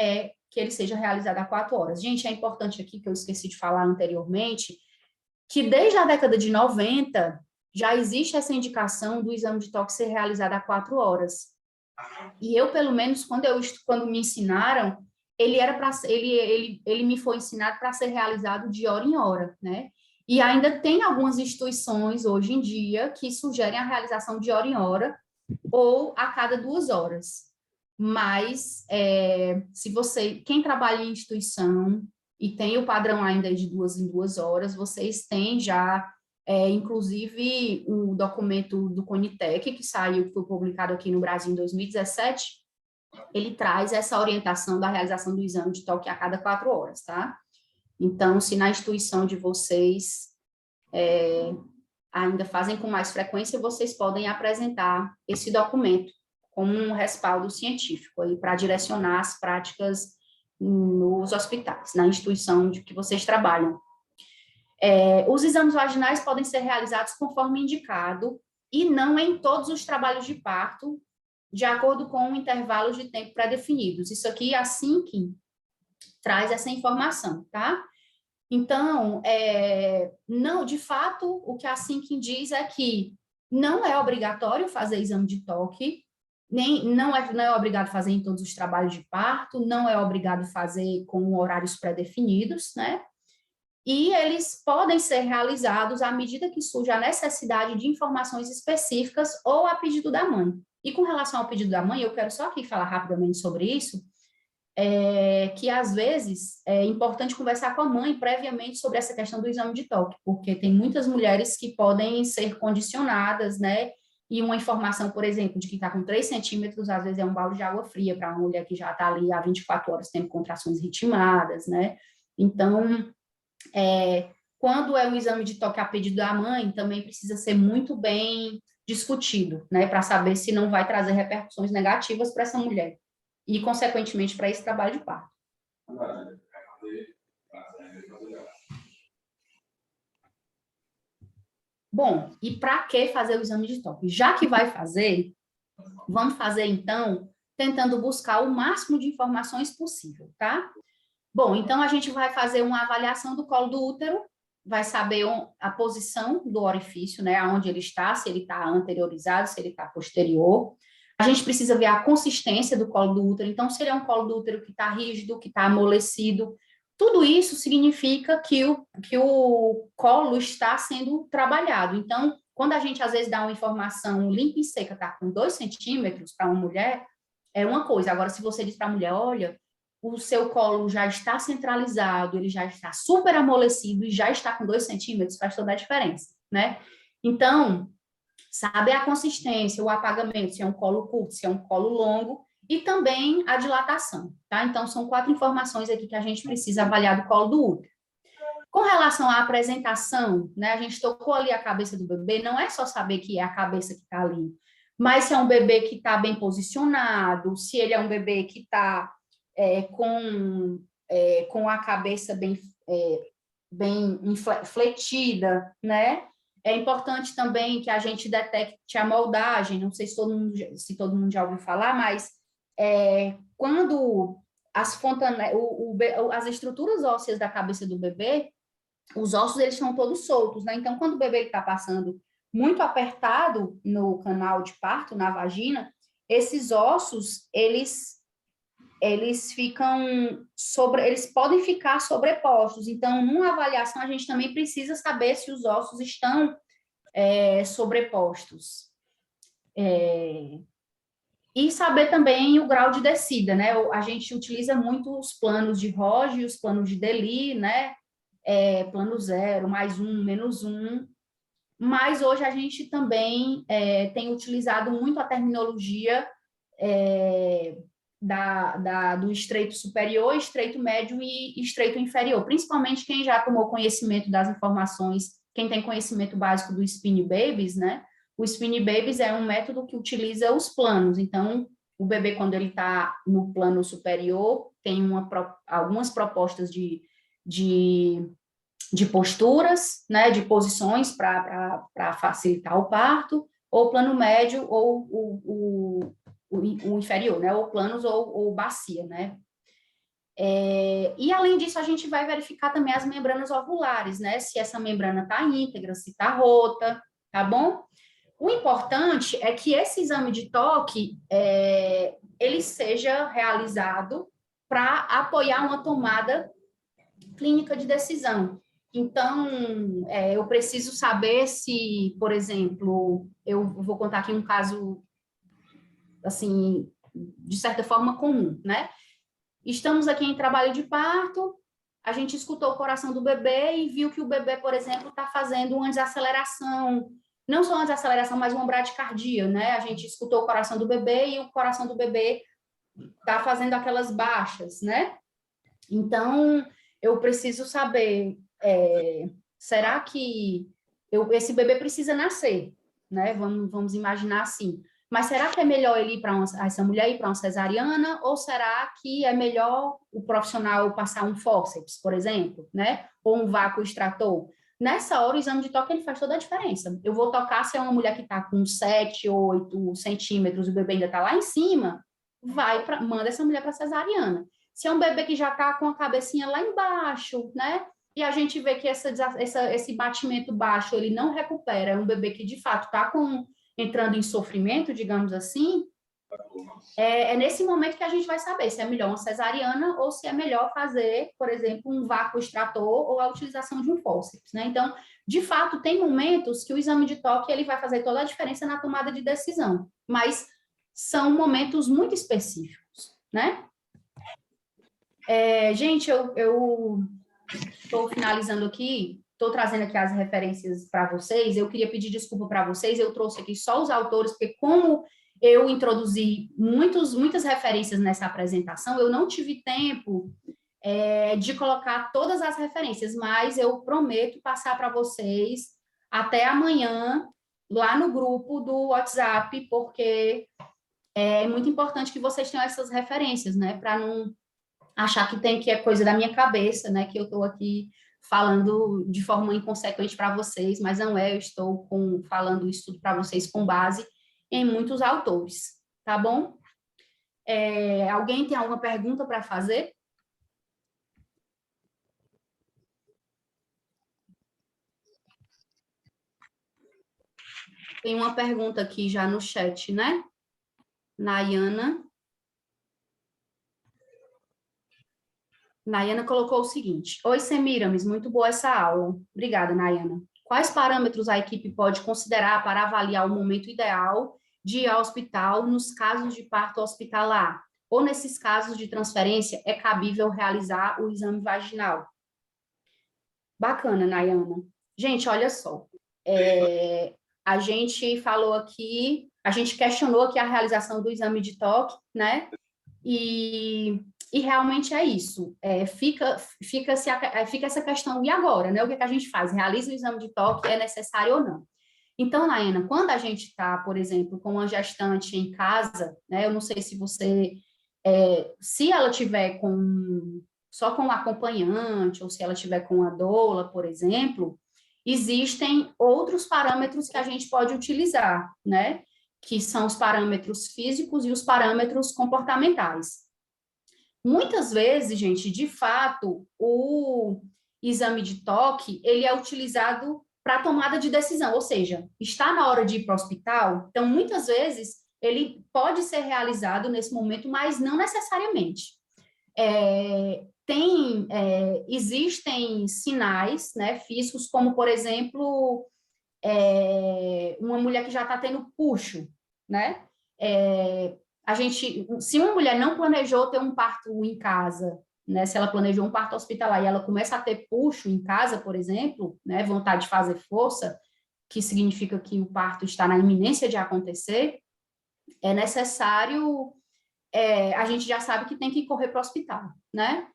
que ele seja realizado a 4 horas. Gente, é importante aqui, que eu esqueci de falar anteriormente, que desde a década de 90 já existe essa indicação do exame de toque ser realizado a 4 horas. E eu, pelo menos, quando me ensinaram, ele me foi ensinado para ser realizado de hora em hora, né? E ainda tem algumas instituições hoje em dia que sugerem a realização de hora em hora ou a cada 2 horas. Mas quem trabalha em instituição e tem o padrão ainda de 2 em 2 horas, vocês têm já, inclusive, o documento do Conitec, que saiu, que foi publicado aqui no Brasil em 2017, ele traz essa orientação da realização do exame de toque a cada 4 horas, tá? Então, se na instituição de vocês ainda fazem com mais frequência, vocês podem apresentar esse documento como um respaldo científico aí para direcionar as práticas nos hospitais, na instituição de que vocês trabalham. Os exames vaginais podem ser realizados conforme indicado e não em todos os trabalhos de parto, de acordo com intervalos de tempo pré-definidos. Isso aqui, a SINC traz essa informação, tá? Então, não, de fato, o que a SINC diz é que não é obrigatório fazer exame de toque, não é obrigado fazer em todos os trabalhos de parto, não é obrigado fazer com horários pré-definidos, né? E eles podem ser realizados à medida que surge a necessidade de informações específicas ou a pedido da mãe. E com relação ao pedido da mãe, eu quero só aqui falar rapidamente sobre isso, que às vezes é importante conversar com a mãe previamente sobre essa questão do exame de toque, porque tem muitas mulheres que podem ser condicionadas, né? E uma informação, por exemplo, de que está com 3 centímetros, às vezes é um balde de água fria para uma mulher que já está ali há 24 horas tendo contrações ritmadas, né? Então, quando é um exame de toque a pedido da mãe, também precisa ser muito bem discutido, né? Para saber se não vai trazer repercussões negativas para essa mulher e, consequentemente, para esse trabalho de parto. Bom, e para que fazer o exame de toque? Já que vai fazer, vamos fazer, então, tentando buscar o máximo de informações possível, tá? Bom, então a gente vai fazer uma avaliação do colo do útero, vai saber a posição do orifício, né? Onde ele está, se ele está anteriorizado, se ele está posterior. A gente precisa ver a consistência do colo do útero, então, se ele é um colo do útero que está rígido, que está amolecido, tudo isso significa que o colo está sendo trabalhado. Então, quando a gente, às vezes, dá uma informação limpa e seca, está com 2 centímetros para uma mulher, é uma coisa. Agora, se você diz para a mulher, olha, o seu colo já está centralizado, ele já está super amolecido e já está com 2 centímetros, faz toda a diferença, né? Então, saber a consistência, o apagamento, se é um colo curto, se é um colo longo, e também a dilatação, tá? Então, são 4 informações aqui que a gente precisa avaliar do colo do útero. Com relação à apresentação, né, a gente tocou ali a cabeça do bebê, não é só saber que é a cabeça que está ali, mas se é um bebê que está bem posicionado, se ele é um bebê que está com a cabeça bem fletida, né? É importante também que a gente detecte a moldagem, não sei se todo mundo já ouviu falar, mas quando as as estruturas ósseas da cabeça do bebê, os ossos eles estão todos soltos, né? Então, quando o bebê está passando muito apertado no canal de parto, na vagina, esses ossos, eles podem ficar sobrepostos. Então, numa avaliação, a gente também precisa saber se os ossos estão sobrepostos. E saber também o grau de descida, né? A gente utiliza muito os planos de Roge e os planos de Deli, né? Plano 0, +1, -1. Mas hoje a gente também tem utilizado muito a terminologia do estreito superior, estreito médio e estreito inferior, principalmente quem já tomou conhecimento das informações, quem tem conhecimento básico do Spin Babies, né? O Spin Babies é um método que utiliza os planos, então, o bebê, quando ele está no plano superior, tem algumas propostas de posturas, né, de posições para facilitar o parto, ou plano médio, ou o inferior, né, ou planos ou bacia, né. E, além disso, a gente vai verificar também as membranas ovulares, né? Se essa membrana está íntegra, se está rota, tá bom? O importante é que esse exame de toque, ele seja realizado para apoiar uma tomada clínica de decisão. Então, eu preciso saber se, por exemplo, eu vou contar aqui um caso, assim, de certa forma comum, né? Estamos aqui em trabalho de parto, a gente escutou o coração do bebê e viu que o bebê, por exemplo, está fazendo uma desaceleração, não só uma desaceleração, mas uma bradicardia, né? A gente escutou o coração do bebê e o coração do bebê está fazendo aquelas baixas, né? Então, eu preciso saber, será que esse bebê precisa nascer, né? Vamos imaginar assim. Mas será que é melhor ele ir para essa mulher ir para uma cesariana, ou será que é melhor o profissional passar um fórceps, por exemplo, né? Ou um vácuo extrator? Nessa hora, o exame de toque ele faz toda a diferença. Eu vou tocar se é uma mulher que está com 7, 8 centímetros, o bebê ainda está lá em cima, manda essa mulher para cesariana. Se é um bebê que já está com a cabecinha lá embaixo, né? E a gente vê que esse batimento baixo, ele não recupera, é um bebê que, de fato, está entrando em sofrimento, digamos assim, é nesse momento que a gente vai saber se é melhor uma cesariana ou se é melhor fazer, por exemplo, um vácuo extrator ou a utilização de um fórceps, né? Então, de fato, tem momentos que o exame de toque ele vai fazer toda a diferença na tomada de decisão, mas são momentos muito específicos, né? Gente, eu estou finalizando aqui, estou trazendo aqui as referências para vocês. Eu queria pedir desculpa para vocês, eu trouxe aqui só os autores, porque como eu introduzi muitas referências nessa apresentação, eu não tive tempo de colocar todas as referências, mas eu prometo passar para vocês até amanhã, lá no grupo do WhatsApp, porque é muito importante que vocês tenham essas referências, né, para não achar que é coisa da minha cabeça, né, que eu estou aqui falando de forma inconsequente para vocês, mas não é, eu estou falando isso tudo para vocês com base em muitos autores, tá bom? Alguém tem alguma pergunta para fazer? Tem uma pergunta aqui já no chat, né? Nayana colocou o seguinte: oi, Semiramis, muito boa essa aula. Obrigada, Nayana. Quais parâmetros a equipe pode considerar para avaliar o momento ideal de ir ao hospital nos casos de parto hospitalar? Ou nesses casos de transferência, é cabível realizar o exame vaginal? Bacana, Nayana. Gente, olha só. A gente falou aqui, a gente questionou aqui a realização do exame de toque, né? E realmente é isso. Fica essa questão, e agora, né? O que a gente faz? Realiza o exame de toque, é necessário ou não? Então, Naena, quando a gente está, por exemplo, com uma gestante em casa, né? Eu não sei se você, se ela tiver só com um acompanhante, ou se ela tiver com a doula, por exemplo, existem outros parâmetros que a gente pode utilizar, né? Que são os parâmetros físicos e os parâmetros comportamentais. Muitas vezes, gente, de fato, o exame de toque, ele é utilizado para tomada de decisão, ou seja, está na hora de ir para o hospital, então, muitas vezes, ele pode ser realizado nesse momento, mas não necessariamente. Existem sinais, né, físicos, como, por exemplo, uma mulher que já está tendo puxo, né? Se uma mulher não planejou ter um parto em casa, né? Se ela planejou um parto hospitalar e ela começa a ter puxo em casa, por exemplo, né? Vontade de fazer força, que significa que o parto está na iminência de acontecer, é necessário, a gente já sabe que tem que correr para o hospital, né?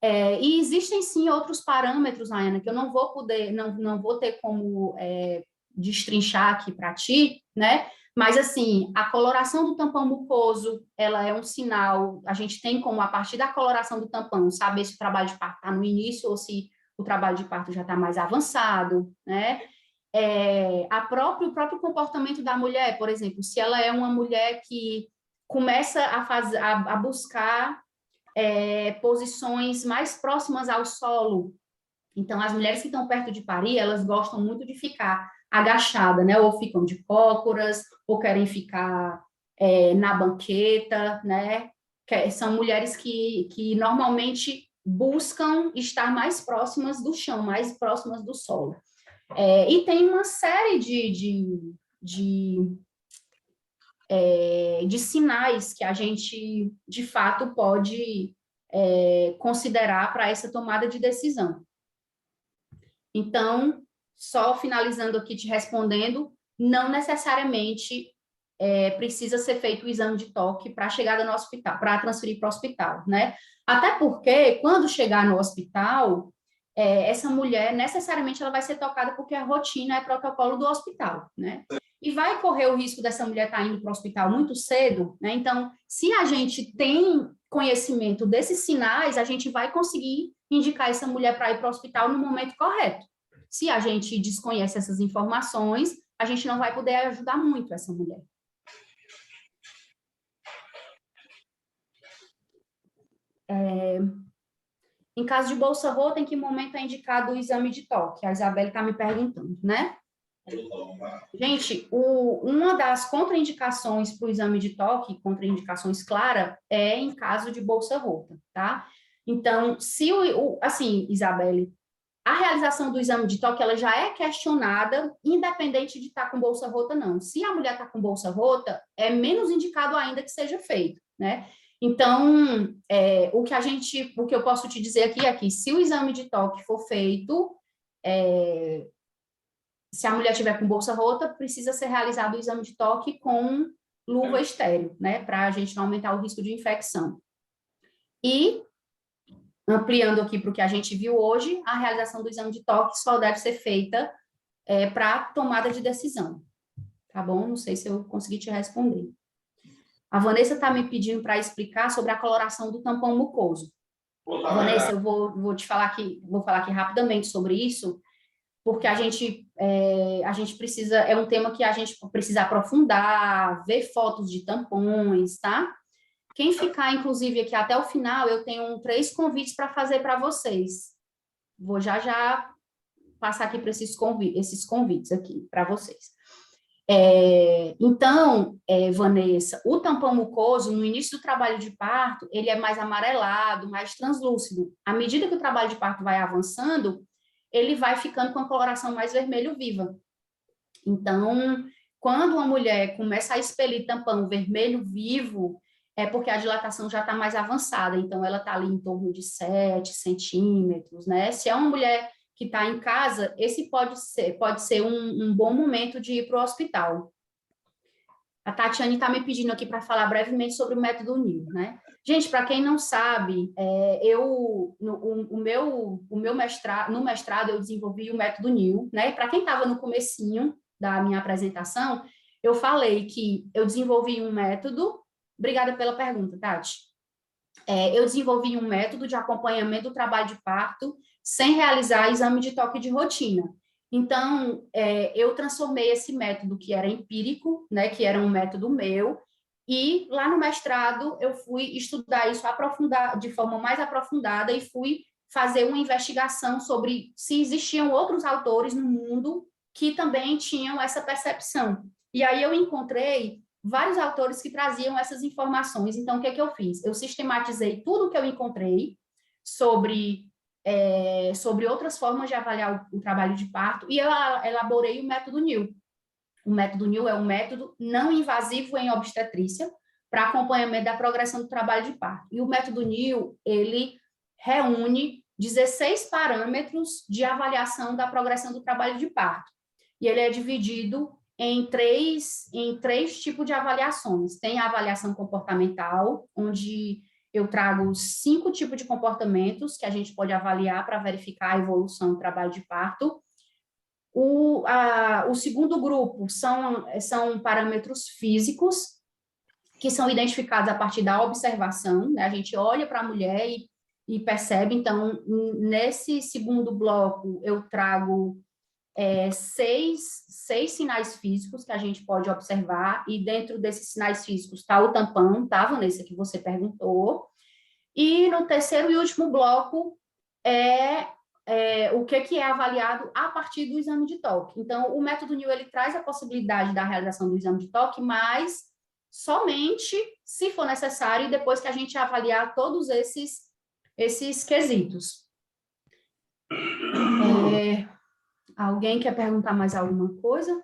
E existem sim outros parâmetros, Ana, que eu não vou poder, não vou ter como destrinchar aqui para ti, né? Mas, assim, a coloração do tampão mucoso, ela é um sinal, a gente tem como, a partir da coloração do tampão, saber se o trabalho de parto está no início ou se o trabalho de parto já está mais avançado, né? O próprio comportamento da mulher, por exemplo, se ela é uma mulher que começa a buscar posições mais próximas ao solo. Então, as mulheres que estão perto de parir, elas gostam muito de ficar agachada, né? Ou ficam de cócoras, ou querem ficar na banqueta, né? São mulheres que normalmente buscam estar mais próximas do chão, mais próximas do solo. E tem uma série de sinais que a gente, de fato, pode considerar para essa tomada de decisão. Então, só finalizando aqui te respondendo, não necessariamente precisa ser feito o exame de toque para a chegada no hospital, para transferir para o hospital, né? Até porque, quando chegar no hospital, essa mulher, necessariamente, ela vai ser tocada porque a rotina é protocolo do hospital, né? E vai correr o risco dessa mulher estar indo para o hospital muito cedo, né? Então, se a gente tem conhecimento desses sinais, a gente vai conseguir indicar essa mulher para ir para o hospital no momento correto. Se a gente desconhece essas informações, a gente não vai poder ajudar muito essa mulher. Em caso de bolsa rota, em que momento é indicado o exame de toque? A Isabelle está me perguntando, né? Gente, uma das contraindicações para o exame de toque, contraindicações claras, é em caso de bolsa rota, tá? Então, se assim, Isabelle, a realização do exame de toque, ela já é questionada, independente de estar com bolsa rota, não. Se a mulher está com bolsa rota, é menos indicado ainda que seja feito, né? Então, o que eu posso te dizer aqui é que, se o exame de toque for feito, se a mulher tiver com bolsa rota, precisa ser realizado o exame de toque com luva estéril, né? Para a gente não aumentar o risco de infecção. E, ampliando aqui para o que a gente viu hoje, a realização do exame de toque só deve ser feita para tomada de decisão. Tá bom? Não sei se eu consegui te responder. A Vanessa está me pedindo para explicar sobre a coloração do tampão mucoso. Vanessa, eu vou falar aqui rapidamente sobre isso, porque a gente precisa, é um tema que a gente precisa aprofundar, ver fotos de tampões, tá? Quem ficar, inclusive, aqui até o final, eu tenho 3 convites para fazer para vocês. Vou já passar aqui para esses convites aqui para vocês. Então, Vanessa, o tampão mucoso, no início do trabalho de parto, ele é mais amarelado, mais translúcido. À medida que o trabalho de parto vai avançando, ele vai ficando com a coloração mais vermelho viva. Então, quando uma mulher começa a expelir tampão vermelho vivo, é porque a dilatação já está mais avançada, então ela está ali em torno de 7 centímetros, né? Se é uma mulher que está em casa, esse pode ser um bom momento de ir para o hospital. A Tatiane está me pedindo aqui para falar brevemente sobre o método NIL, né? Gente, para quem não sabe, no mestrado eu desenvolvi o método NIL, né? Para quem estava no comecinho da minha apresentação, eu falei que eu desenvolvi um método. Obrigada pela pergunta, Tati. Eu desenvolvi um método de acompanhamento do trabalho de parto sem realizar exame de toque de rotina. Então, eu transformei esse método que era empírico, né, que era um método meu, e lá no mestrado eu fui estudar isso de forma mais aprofundada e fui fazer uma investigação sobre se existiam outros autores no mundo que também tinham essa percepção. E aí eu encontrei vários autores que traziam essas informações. Então, o que é que eu fiz? Eu sistematizei tudo o que eu encontrei sobre outras formas de avaliar o trabalho de parto e eu elaborei o método NIL. O método NIL é um método não invasivo em obstetrícia para acompanhamento da progressão do trabalho de parto. E o método NIL, ele reúne 16 parâmetros de avaliação da progressão do trabalho de parto. E ele é dividido em três tipos de avaliações. Tem a avaliação comportamental, onde eu trago 5 tipos de comportamentos que a gente pode avaliar para verificar a evolução do trabalho de parto. O segundo grupo são parâmetros físicos, que são identificados a partir da observação, né? A gente olha para a mulher e percebe. Então, nesse segundo bloco, eu trago 6 sinais físicos que a gente pode observar, e dentro desses sinais físicos está o tampão, tá, Vanessa, que você perguntou, E no terceiro e último bloco o que é avaliado a partir do exame de toque. Então, o método New, ele traz a possibilidade da realização do exame de toque, mas somente se for necessário e depois que a gente avaliar todos esses quesitos. Alguém quer perguntar mais alguma coisa?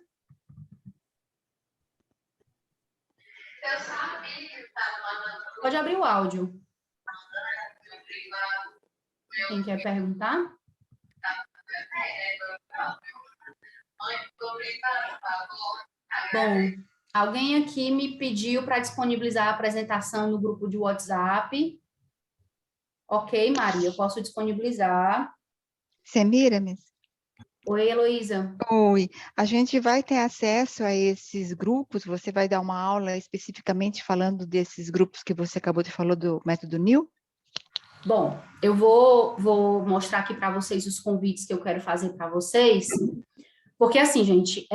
Pode abrir o áudio. Quem quer perguntar? Bom, alguém aqui me pediu para disponibilizar a apresentação no grupo de WhatsApp. Ok, Maria, eu posso disponibilizar. Semiramis? Oi, Heloísa. Oi, a gente vai ter acesso a esses grupos? Você vai dar uma aula especificamente falando desses grupos que você acabou de falar do método New? Bom, eu vou mostrar aqui para vocês os convites que eu quero fazer para vocês, porque assim, gente,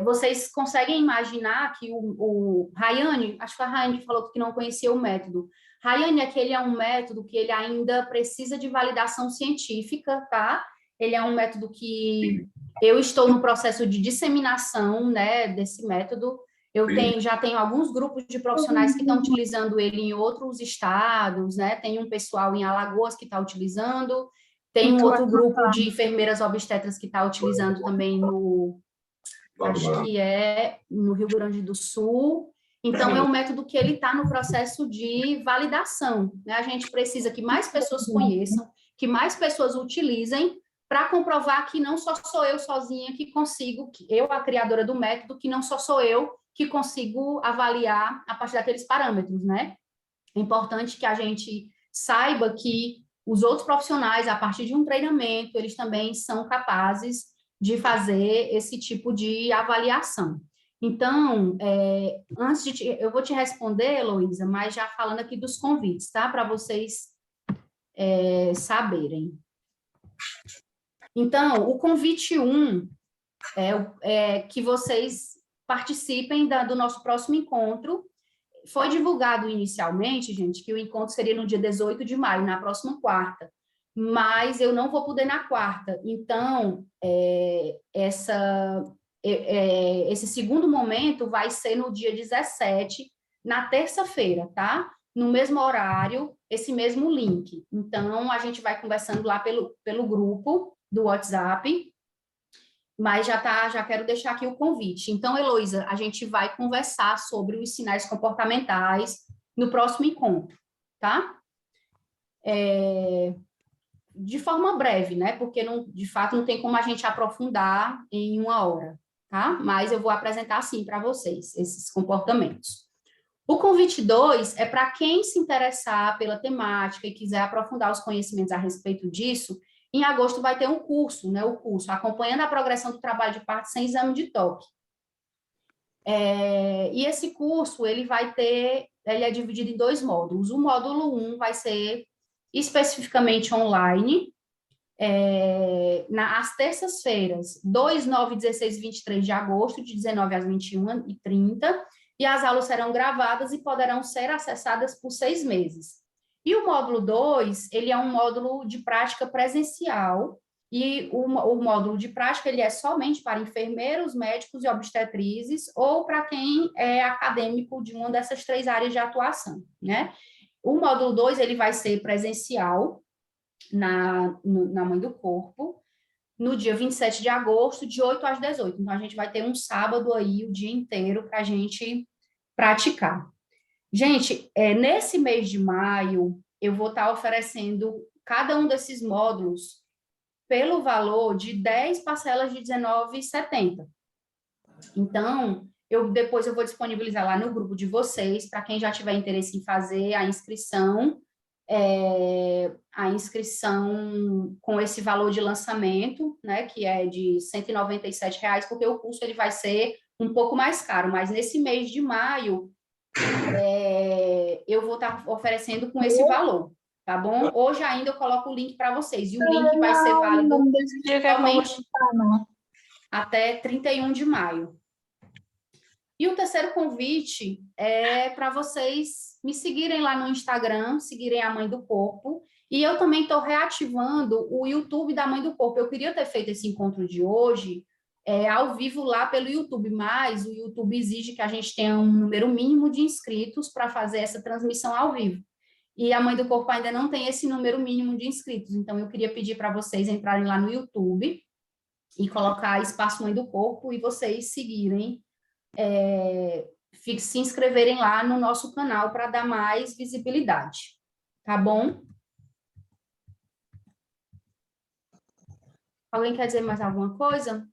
vocês conseguem imaginar que o Rayane, acho que a Rayane falou que não conhecia o método. Rayane, aquele é um método que ele ainda precisa de validação científica, tá? Ele é um método que eu estou no processo de disseminação, né, desse método. Já tenho alguns grupos de profissionais que estão utilizando ele em outros estados, né? Tem um pessoal em Alagoas que está utilizando, tem um outro grupo de enfermeiras obstetras que está utilizando também acho que é no Rio Grande do Sul. Então, é um método que ele está no processo de validação, né? A gente precisa que mais pessoas conheçam, que mais pessoas utilizem, para comprovar que não só sou eu sozinha que consigo, eu, a criadora do método, que não só sou eu que consigo avaliar a partir daqueles parâmetros, né? É importante que a gente saiba que os outros profissionais, a partir de um treinamento, eles também são capazes de fazer esse tipo de avaliação. Então, eu vou te responder, Heloísa, mas já falando aqui dos convites, tá? Para vocês saberem. Então, o convite 1 é que vocês participem do nosso próximo encontro. Foi divulgado inicialmente, gente, que o encontro seria no dia 18 de maio, na próxima quarta, mas eu não vou poder na quarta. Então, esse segundo momento vai ser no dia 17, na terça-feira, tá? No mesmo horário, esse mesmo link. Então, a gente vai conversando lá pelo grupo do WhatsApp, mas já quero deixar aqui o convite. Então, Heloísa, a gente vai conversar sobre os sinais comportamentais no próximo encontro, tá? De forma breve, né? Porque, de fato, não tem como a gente aprofundar em 1 hora, tá? Mas eu vou apresentar, sim, para vocês, esses comportamentos. O convite 2 é para quem se interessar pela temática e quiser aprofundar os conhecimentos a respeito disso. Em agosto vai ter um curso, né? O curso Acompanhando a Progressão do Trabalho de Parto Sem Exame de Toque. E esse curso, ele é dividido em 2 módulos. O módulo 1 vai ser especificamente online, às terças-feiras, 2, 9, 16 e 23 de agosto, de 19 às 21h30, e as aulas serão gravadas e poderão ser acessadas por 6 meses. E o módulo 2, ele é um módulo de prática presencial, e o módulo de prática, ele é somente para enfermeiros, médicos e obstetrizes, ou para quem é acadêmico de uma dessas 3 áreas de atuação, né? O módulo 2, ele vai ser presencial, na Mãe do Corpo, no dia 27 de agosto, de 8 às 18. Então, a gente vai ter um sábado aí, o dia inteiro, para a gente praticar. Gente, nesse mês de maio, eu vou estar oferecendo cada um desses módulos pelo valor de 10 parcelas de R$19,70. Então, depois eu vou disponibilizar lá no grupo de vocês, para quem já tiver interesse em fazer a inscrição com esse valor de lançamento, né, que é de R$197, porque o curso ele vai ser um pouco mais caro, mas nesse mês de maio, eu vou estar oferecendo com esse valor, tá bom? Hoje ainda eu coloco o link para vocês, e o link vai ser válido somente até 31 de maio. E o terceiro convite é para vocês me seguirem lá no Instagram, seguirem a Mãe do Corpo. E eu também estou reativando o YouTube da Mãe do Corpo. Eu queria ter feito esse encontro de hoje ao vivo lá pelo YouTube, mas o YouTube exige que a gente tenha um número mínimo de inscritos para fazer essa transmissão ao vivo. E a Mãe do Corpo ainda não tem esse número mínimo de inscritos. Então, eu queria pedir para vocês entrarem lá no YouTube e colocar Espaço Mãe do Corpo e vocês seguirem, se inscreverem lá no nosso canal para dar mais visibilidade. Tá bom? Alguém quer dizer mais alguma coisa?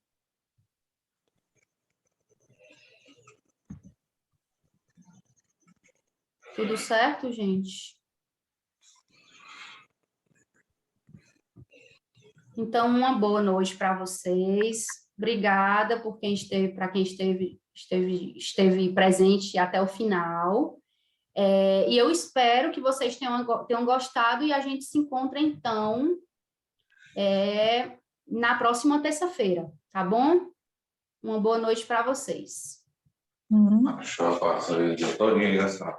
Tudo certo, gente? Então, uma boa noite para vocês. Obrigada por quem esteve, para quem esteve presente até o final. E eu espero que vocês tenham gostado e a gente se encontra, então, na próxima terça-feira, tá bom? Uma boa noite para vocês. Achou a passagem todinha engraçada.